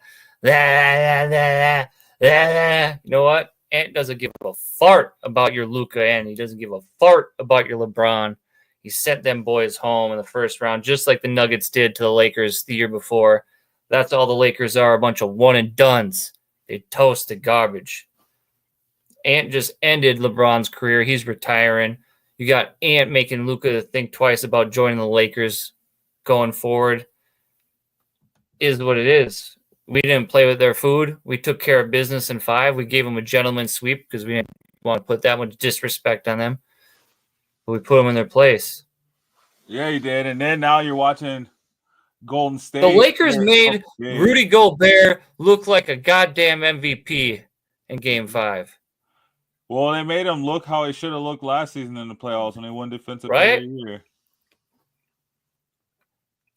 You know what? Ant doesn't give a fart about your Luka, and he doesn't give a fart about your LeBron. He sent them boys home in the first round, just like the Nuggets did to the Lakers the year before. That's all the Lakers are, a bunch of one-and-dones. They toast the garbage. Ant just ended LeBron's career. He's retiring. You got Ant making Luka think twice about joining the Lakers going forward. Is what it is. We didn't play with their food. We took care of business in 5. We gave them a gentleman's sweep because we didn't want to put that much disrespect on them. But we put them in their place. Yeah, you did. And then now you're watching Golden State. The Lakers made Rudy Gobert look like a goddamn MVP in Game 5. Well, they made him look how he should have looked last season in the playoffs when he won Defensive Player of the Year.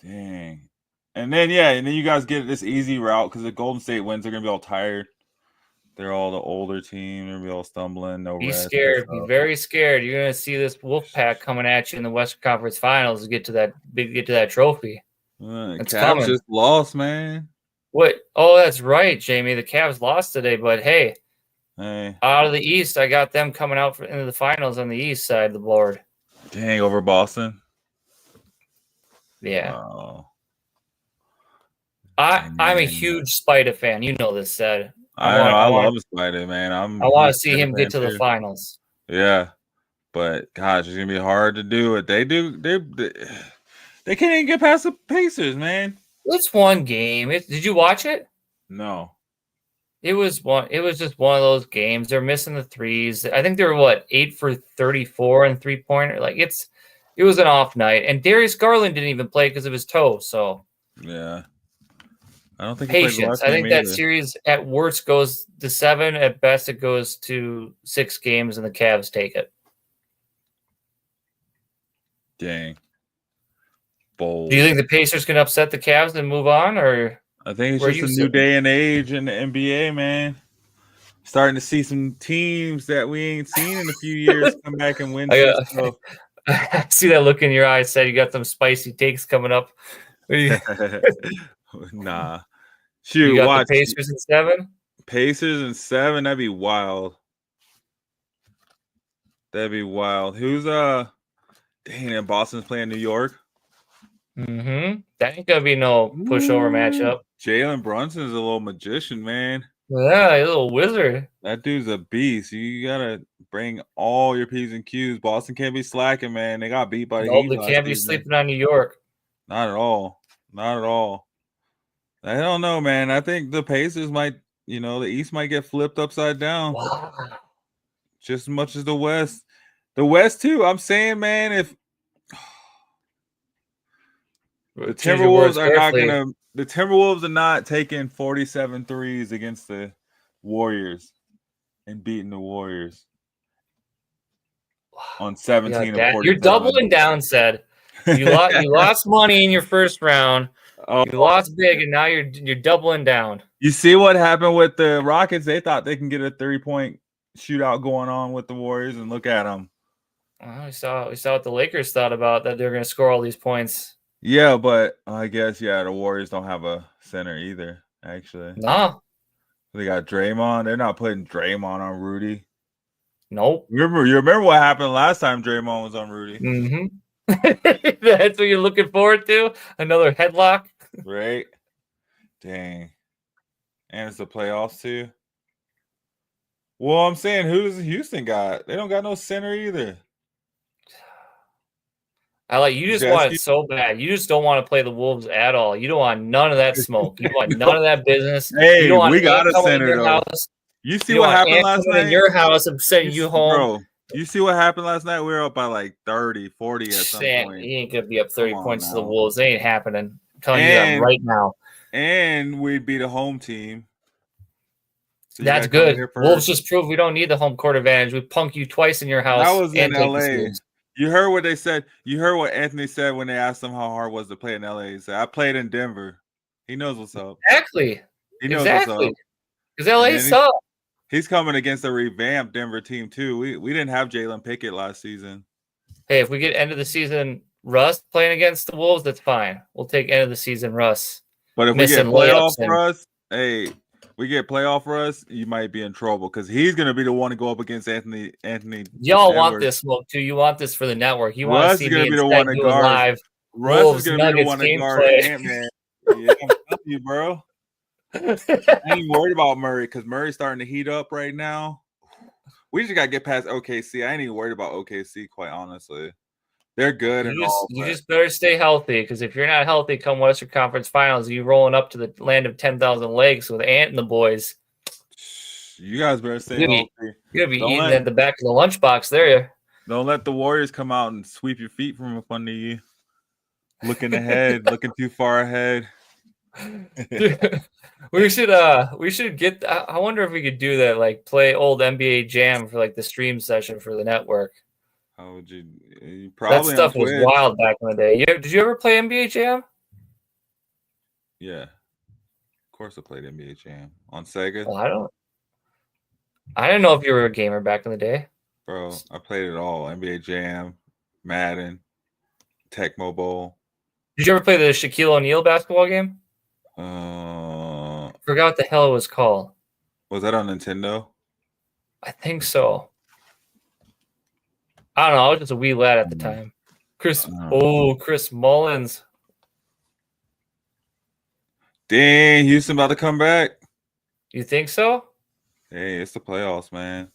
Dang. And then you guys get this easy route because the Golden State wins, they're gonna be all tired. They're all the older team. They're gonna be all stumbling. No Be rest. scared. Be very scared. You're gonna see this wolf pack coming at you in the Western Conference Finals to get to that trophy. It's Cavs just lost, man. What? Oh, that's right, Jamie. The Cavs lost today, but hey, out of the East, I got them coming out into the finals on the East side of the board. Dang, over Boston. Yeah. Wow. I'm a huge Spider fan. You know this, Sed. I love Spider, man. I want to see him get to the finals. Yeah, but gosh, it's gonna be hard to do it. They can't even get past the Pacers, man. It's one game. Did you watch it? No. It was just one of those games. They're missing the threes. I think they were 8 for 34 and 3-pointer. It was an off night, and Darius Garland didn't even play because of his toe. So yeah. I don't think patience. I think that series at worst goes to 7. At best, it goes to 6 games, and the Cavs take it. Dang. Bold. Do you think the Pacers can upset the Cavs and move on, or? I think it's just a new day and age in the NBA, man. Starting to see some teams that we ain't seen in a few years come back and win. I see that look in your eyes. Said you got some spicy takes coming up. Nah. Shoot, you got watch the Pacers in 7? Pacers in 7, that'd be wild. That'd be wild. Who's and Boston's playing New York? Mm-hmm. That ain't gonna be no pushover matchup. Jalen Brunson's a little magician, man. Yeah, a little wizard. That dude's a beast. You gotta bring all your P's and Q's. Boston can't be slacking, man. They got beat by the Heat. They can't be sleeping on New York. Not at all. Not at all. I don't know, man. I think the Pacers might, the East might get flipped upside down. Wow. Just as much as the West. The West, too. I'm saying, man, if the Timberwolves are not taking 47 threes against the Warriors and beating the Warriors on 17 of 47. You're doubling down, Said. You lost money in your first round. You lost big, and now you're doubling down. You see what happened with the Rockets? They thought they can get a 3-point shootout going on with the Warriors, and look at them. We saw what the Lakers thought about that. They're going to score all these points. Yeah, but I guess the Warriors don't have a center either. Actually, no. They got Draymond. They're not putting Draymond on Rudy. Nope. You remember what happened last time Draymond was on Rudy? Mm-hmm. That's what you're looking forward to? Another headlock? Right? Dang. And it's the playoffs too. Well, I'm saying, who does Houston got? They don't got no center either. You just want it so bad. You just don't want to play the Wolves at all. You don't want none of that smoke. You want none of that business. Hey, we got a center though. You see what happened last night? In your house, I'm sending you home. Bro, you see what happened last night? We were up by 30, 40 at some point. He ain't going to be up 30 points to the Wolves. They ain't happening. I'm telling you that right now. And we'd be the home team. So that's good. Wolves just proved we don't need the home court advantage. We punked you twice in your house. That was in LA. You heard what they said. You heard what Anthony said when they asked him how hard it was to play in LA. He said, "I played in Denver." He knows what's up. Exactly. He knows what's up. Because LA And then sucks. he's coming against a revamped Denver team too. We didn't have Jalen Pickett last season. Hey, if we get end of the season Russ playing against the Wolves, that's fine. We'll take end of the season Russ. But if we get Missing playoff layups Russ, hey, we get playoff Russ, you might be in trouble because he's gonna be the one to go up against Anthony. Y'all want Edwards. this smoke too. You want this for the network. You want to Russ see is gonna me be the instead one to doing guard. live Russ Wolves is gonna be the Nuggets one to guard gameplay. Ant-Man. Yeah, I'm telling you, bro. I ain't worried about Murray because Murray's starting to heat up right now. We just gotta get past OKC. I ain't even worried about OKC, quite honestly. They're good and all. You just better stay healthy, because if you're not healthy come Western Conference Finals, you rolling up to the land of 10,000 legs with Ant and the boys. You guys better stay healthy. You're gonna be eating at the back of the lunchbox there. Don't let the Warriors come out and sweep your feet from up under you. Looking ahead, looking too far ahead. we should get. I wonder if we could do that, like play old NBA Jam for like the stream session for the network. How would you probably that stuff was wild back in the day. Did you ever play NBA Jam? Yeah, of course I played NBA Jam on Sega. Well, I didn't know if you were a gamer back in the day. Bro, I played it all. NBA Jam, Madden, Tecmo Bowl. Did you ever play the Shaquille O'Neal basketball game? Forgot what the hell it was called. Was that on Nintendo? I think so. I don't know. I was just a wee lad at the time. Chris Mullins. Dang, Houston about to come back. You think so? Hey, it's the playoffs, man.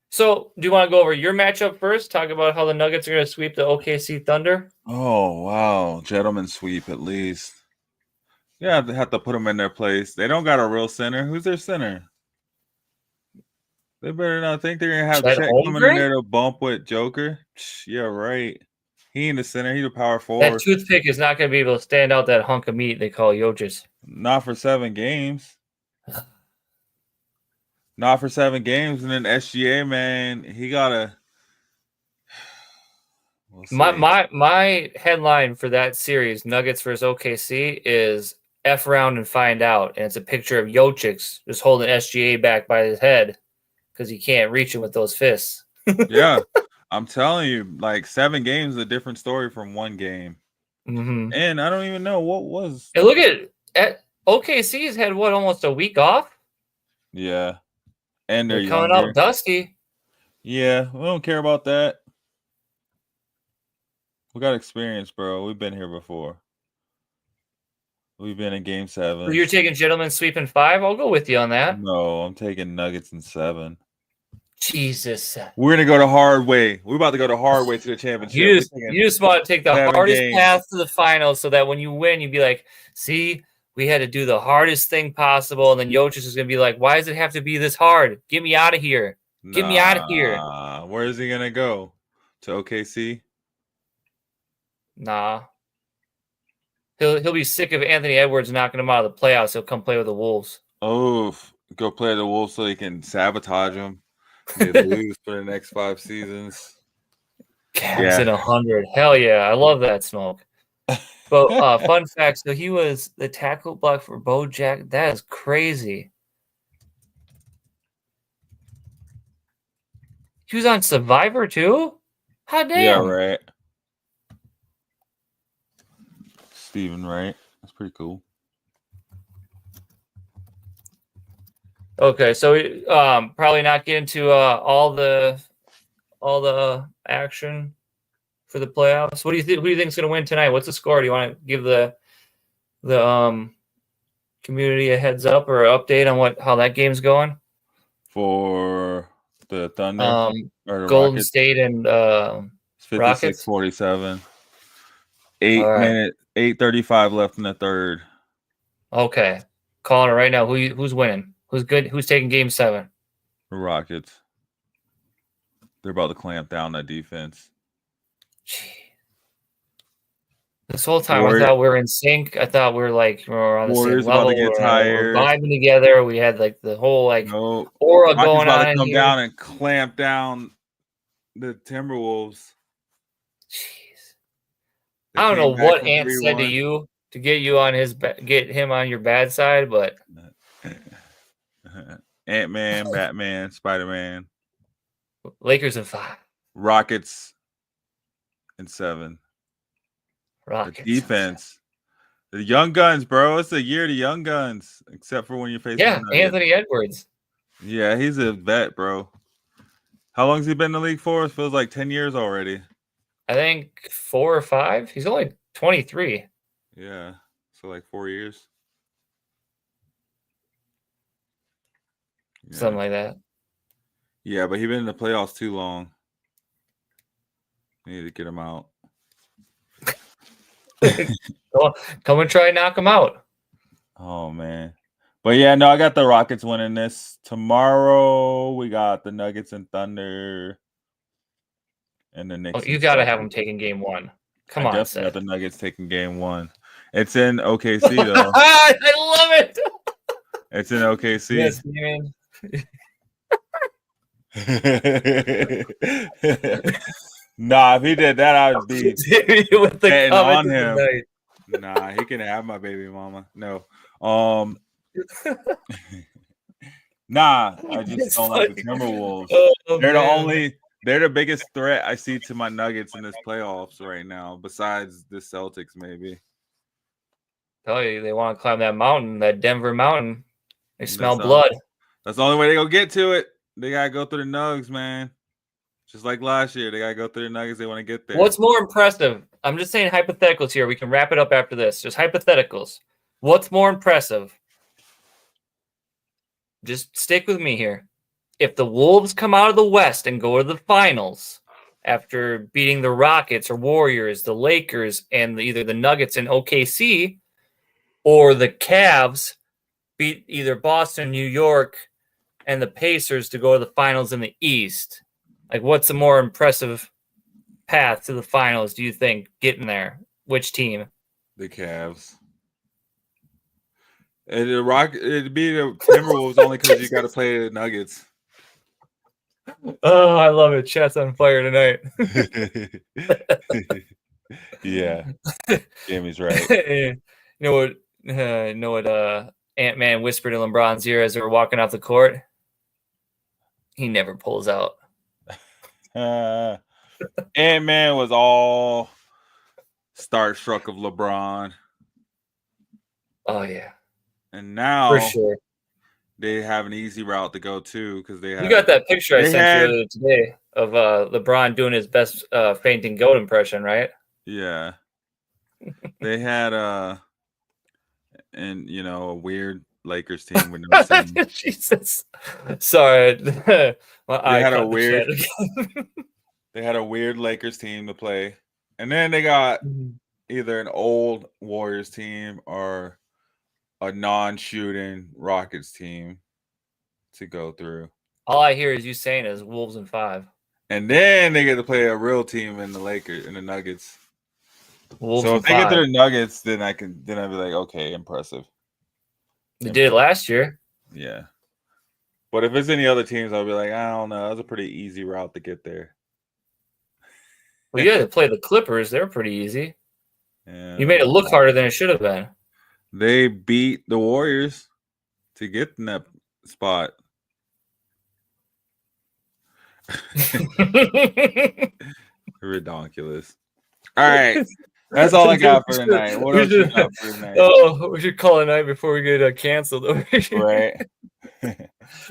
So, do you want to go over your matchup first? Talk about how the Nuggets are going to sweep the OKC Thunder? Oh, wow. Gentleman sweep, at least. Yeah, they have to put them in their place. They don't got a real center. Who's their center? They better not think they're going to have Chet coming in there to bump with Joker. Yeah, right. He ain't the center. He's a power forward. That toothpick is not going to be able to stand out that hunk of meat they call Jokic. Not for 7 games. Not for 7 games. And then SGA, man, he got to... My headline for that series, Nuggets versus OKC, is F round and find out. And it's a picture of Jokic just holding SGA back by his head because he can't reach him with those fists. Yeah, I'm telling you, like 7 games is a different story from 1 game. Mm-hmm. And I don't even know what was. And look at OKC's had almost a week off. Yeah, and they're coming out dusty. Yeah, we don't care about that. We got experience, bro. We've been here before. We've been in Game 7. So you're taking gentlemen sweeping 5? I'll go with you on that. No, I'm taking Nuggets in 7. Jesus. We're gonna go the hard way. We're about to go the hard way to the championship. You just want to take the hardest path to the finals so that when you win, you'd be like, see, we had to do the hardest thing possible. And then Jokic is going to be like, why does it have to be this hard? Get me out of here. Get me out of here. Where is he going to go? To OKC? Nah. He'll be sick of Anthony Edwards knocking him out of the playoffs. He'll come play with the Wolves. Oh, go play with the Wolves so he can sabotage them. They lose for the next 5 seasons. Cavs in 100. Hell yeah. I love that smoke. But fun fact, so he was the tackle block for Bo Jack. That is crazy. He was on Survivor too? How damn. Yeah, right. Steven, right? That's pretty cool. Okay, so we probably not get into all the action for the playoffs. What do you think? Who do you think is going to win tonight? What's the score? Do you want to give the community a heads up or update on how that game's going for the Thunder or the Golden Rockets? State and 56-47. 8:35 left in the third. Okay, calling it right now. Who's winning? Who's good? Who's taking Game 7? The Rockets. They're about to clamp down that defense. Gee. This whole time I thought we were in sync. I thought we were on the Warriors same level. About to get tired. We're vibing together. We had the whole aura going about on. To come down and clamp down the Timberwolves. Jeez. They I don't know came back what from Ant said to 3-1. you to get you on get him on your bad side, but Ant-Man, Batman, Spider-Man, Lakers in 5. Rockets in 7. Rockets. The defense. The young guns, bro. It's the year of the young guns, except for when you're facing Yeah, the Nuggets. Anthony Edwards. Yeah, he's a vet, bro. How long has he been in the league for? It feels like 10 years already. I think 4 or 5. He's only 23. Yeah, so like 4 years. Yeah. Something like that. Yeah, but he's been in the playoffs too long. We need to get him out. Come and try and knock him out. Oh, man. But yeah, no, I got the Rockets winning this. Tomorrow, we got the Nuggets and Thunder. And the Knicks. Oh, you got to have them taking game 1. Come on, definitely got Seth. the Nuggets taking game 1. It's in OKC, though. I love it. It's in OKC. Yes, man. Nah, if he did that, I would be with the betting on comments him. tonight. Nah, he can have my baby mama. No. Nah, I just It's don't like the funny. Timberwolves. Oh, They're the biggest threat I see to my Nuggets in this playoffs right now, besides the Celtics, maybe. Tell you, they want to climb that mountain, that Denver mountain. They smell That's blood. That's the only way they gonna get to it. They gotta go through the Nugs, man. Just like last year, they gotta go through the Nuggets. They want to get there. What's more impressive? I'm just saying hypotheticals here. We can wrap it up after this. Just hypotheticals. What's more impressive? Just stick with me here. If the Wolves come out of the West and go to the finals after beating the Rockets or Warriors, the Lakers, and either the Nuggets and OKC, or the Cavs beat either Boston, New York, and the Pacers to go to the finals in the East, like what's a more impressive path to the finals, do you think, getting there? Which team? The Cavs. It'd be the Timberwolves only because you got to play the Nuggets. Oh, I love it. Chat's on fire tonight. Yeah, Jamie's right. You know what? Ant-Man whispered in LeBron's ear as they were walking off the court. He never pulls out. Ant-Man was all starstruck of LeBron. Oh yeah, And now for sure. they have an easy route to go to because they have. You got that picture I they sent had- you today of LeBron doing his best fainting goat impression, right? Yeah. They had a weird Lakers team with no Simmons. Jesus. Sorry. My eye had a caught the weird- chat again. They had a weird Lakers team to play. And then they got either an old Warriors team or a non-shooting Rockets team to go through. All I hear is you saying is Wolves in 5. And then they get to play a real team in the Lakers and the Nuggets. Wolves So in if they get 5. to the Nuggets, then I'd be like, okay, impressive. They did it last year. Yeah. But if it's any other teams, I'll be like, I don't know. That was a pretty easy route to get there. Well, you had to play the Clippers. They were pretty easy. Yeah. You made it look harder than it should have been. They beat the Warriors to get in that spot. Ridiculous. All right. That's all I got for tonight. What else you got for tonight? Oh, we should call it a night before we get canceled. Right.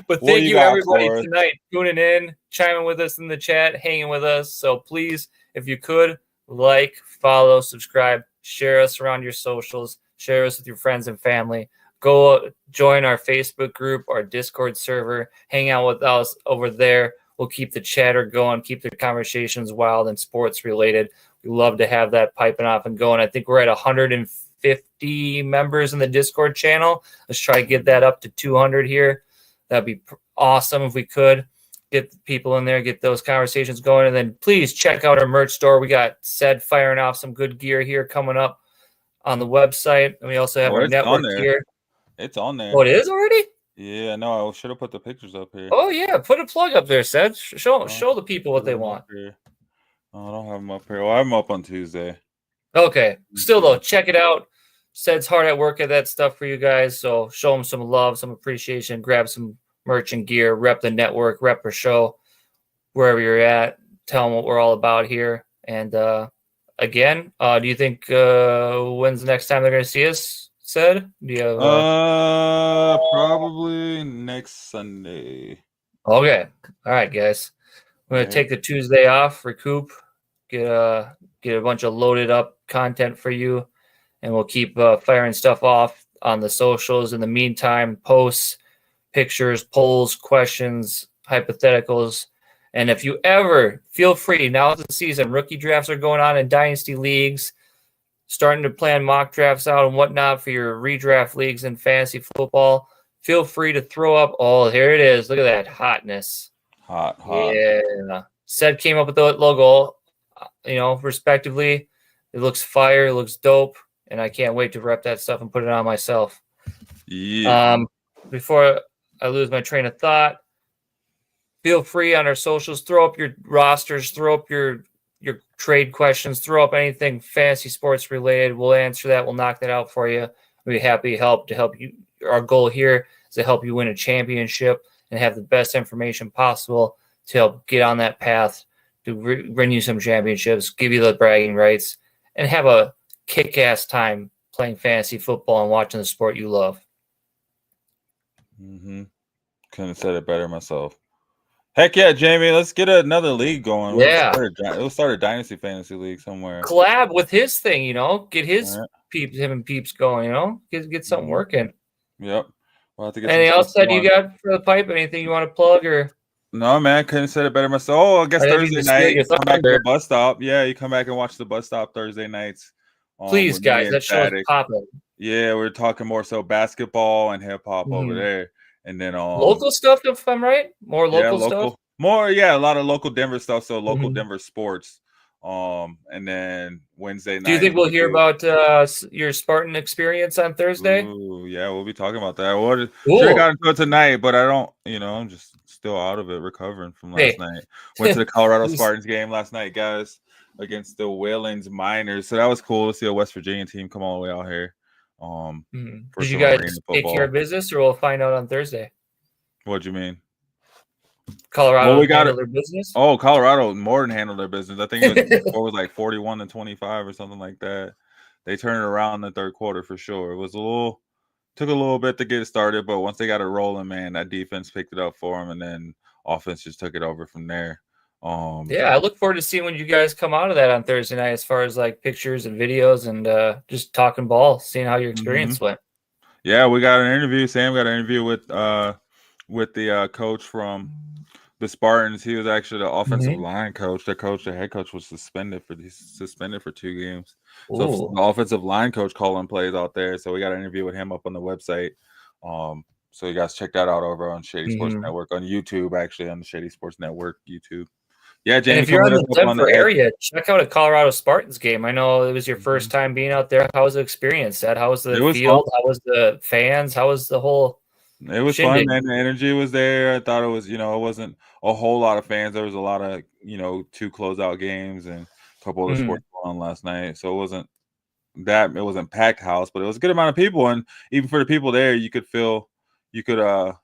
But What thank you you, got everybody, for us? tonight, tuning in, chiming with us in the chat, hanging with us. So please, if you could, like, follow, subscribe, share us around your socials, share us with your friends and family. Go join our Facebook group, our Discord server, hang out with us over there. We'll keep the chatter going, keep the conversations wild and sports related. We love to have that piping off and going. I think we're at 150 members in the Discord channel. Let's try to get that up to 200 here. That'd be awesome if we could get people in there, get those conversations going. And then please check out our merch store. We got Ced firing off some good gear here coming up on the website. And we also have our it's on network there. here. It's on there. Oh, it is already? Yeah, no, I should have put the pictures up here. Oh yeah, put a plug up there, Seth. Show the people what they Put 'em want. up here. Oh, I don't have them up here. Well, I have them up on Tuesday. Okay. Still though, check it out. Sed's hard at work at that stuff for you guys. So show him some love, some appreciation, grab some merch and gear, rep the network, rep our show, wherever you're at. Tell them what we're all about here. And again, do you think when's the next time they're gonna see us, Sed? Do you have Probably next Sunday. Okay. All right, guys. I'm gonna take the Tuesday off, recoup, get a bunch of loaded up content for you, and we'll keep firing stuff off on the socials. In the meantime, posts, pictures, polls, questions, hypotheticals. And if you ever feel free, now's the season. Rookie drafts are going on in dynasty leagues, starting to plan mock drafts out and whatnot for your redraft leagues in fantasy football. Feel free to throw up. Oh, here it is. Look at that hotness. Hot. Yeah. Sed came up with the logo, respectively. It looks fire. It looks dope. And I can't wait to rep that stuff and put it on myself. Yeah. Before I lose my train of thought, feel free on our socials. Throw up your rosters. Throw up your trade questions. Throw up anything fantasy sports related. We'll answer that. We'll knock that out for you. We'll be happy to help you. Our goal here is to help you win a championship and have the best information possible to help get on that path to bring you some championships, give you the bragging rights, and have a kick-ass time playing fantasy football and watching the sport you love. Couldn't have said it better myself. Heck yeah, Jamie, let's get another league going. Yeah. We'll start a dynasty fantasy league somewhere. Collab with his thing, get his him and peeps going, get something working. Yep. We'll have to get anything else that you got for the pipe? Anything you want to plug or? No, man, couldn't have said it better myself. Oh, I guess Thursday night, you come back to the bus stop. Yeah, you come back and watch the bus stop Thursday nights. Please, guys, that show's popping. Yeah, we're talking more so basketball and hip hop over there. And then local stuff, if I'm right? More local stuff? A lot of local Denver stuff. So local Denver sports. And then Wednesday night. Do you think we'll hear about your Spartan experience on Thursday? Ooh, yeah, we'll be talking about that. Sure got into it tonight, but I don't, I'm just still out of it, recovering from last night. Went to the Colorado Spartans game last night, guys, against the Waylands Miners. So that was cool to see a West Virginia team come all the way out here. Did you guys take care of business, or we'll find out on Thursday? What do you mean? Colorado handled their business? Oh, Colorado more than handled their business. I think it was like 41-25 or something like that. They turned it around in the third quarter for sure. It was took a little bit to get it started, but once they got it rolling, man, that defense picked it up for them, and then offense just took it over from there. I look forward to seeing when you guys come out of that on Thursday night, as far as like pictures and videos and just talking ball, seeing how your experience went. Yeah, we got an interview. Sam got an interview with the coach from the Spartans. He was actually the offensive line coach. The head coach was suspended for 2 games. Ooh. So the offensive line coach calling plays out there. So we got an interview with him up on the website. So you guys check that out over on Shady Sports Network on YouTube, actually on the Shady Sports Network YouTube. Yeah, James. And if you're in the Denver area, check out a Colorado Spartans game. I know it was your first time being out there. How was the experience? How was the field? Fun. How was the fans? How was the whole? It was fun, man. The energy was there. I thought it was, it wasn't a whole lot of fans. There was a lot of, 2 closeout games and a couple other sports going on last night. So it wasn't packed house, but it was a good amount of people. And even for the people there, you could feel the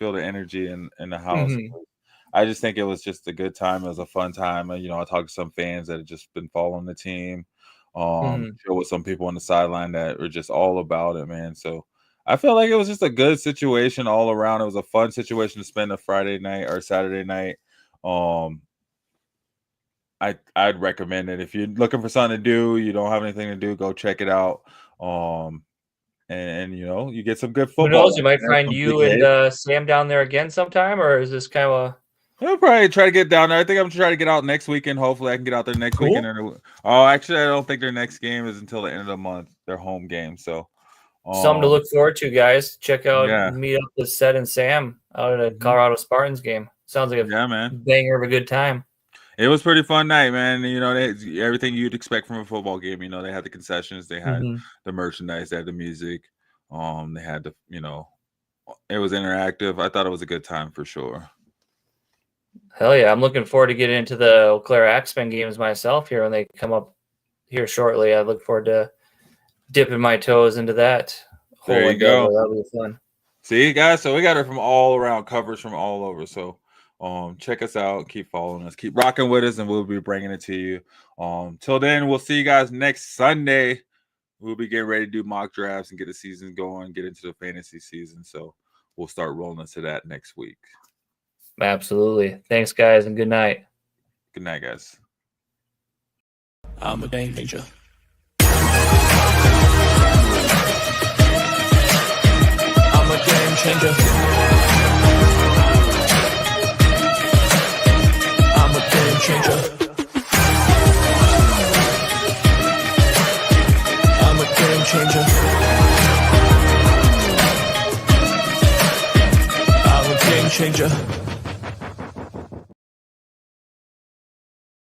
energy in the house. I just think it was just a good time. It was a fun time. I talked to some fans that had just been following the team. With some people on the sideline that were just all about it, man. So I felt like it was just a good situation all around. It was a fun situation to spend a Friday night or Saturday night. I'd recommend it. If you're looking for something to do, you don't have anything to do, go check it out. And you get some good football. Who knows? You might find you and Sam down there again sometime, or is this kind of a? I'll probably try to get down there. I think I'm trying to get out next weekend. Hopefully, I can get out there next weekend. Actually, I don't think their next game is until the end of the month. Their home game, so something to look forward to, guys. Check out, meet up with Sed and Sam out at a Colorado Spartans game. Sounds like a banger of a good time. It was a pretty fun night, man. Everything you'd expect from a football game. They had the concessions, they had the merchandise, they had the music, they had the It was interactive. I thought it was a good time for sure. Hell yeah. I'm looking forward to getting into the Eau Claire Axemen games myself here when they come up here shortly. I look forward to dipping my toes into that whole There you endeavor. go. That'll be fun. See, guys, so we got it from all around, coverage from all over. So check us out, keep following us, keep rocking with us, and we'll be bringing it to you. Till then, we'll see you guys next Sunday. We'll be getting ready to do mock drafts and get the season going, get into the fantasy season. So we'll start rolling into that next week. Absolutely. Thanks, guys, and good night. Good night, guys. I'm a game changer. I'm a game changer. I'm a game changer. I'm a game changer. I'm a game changer.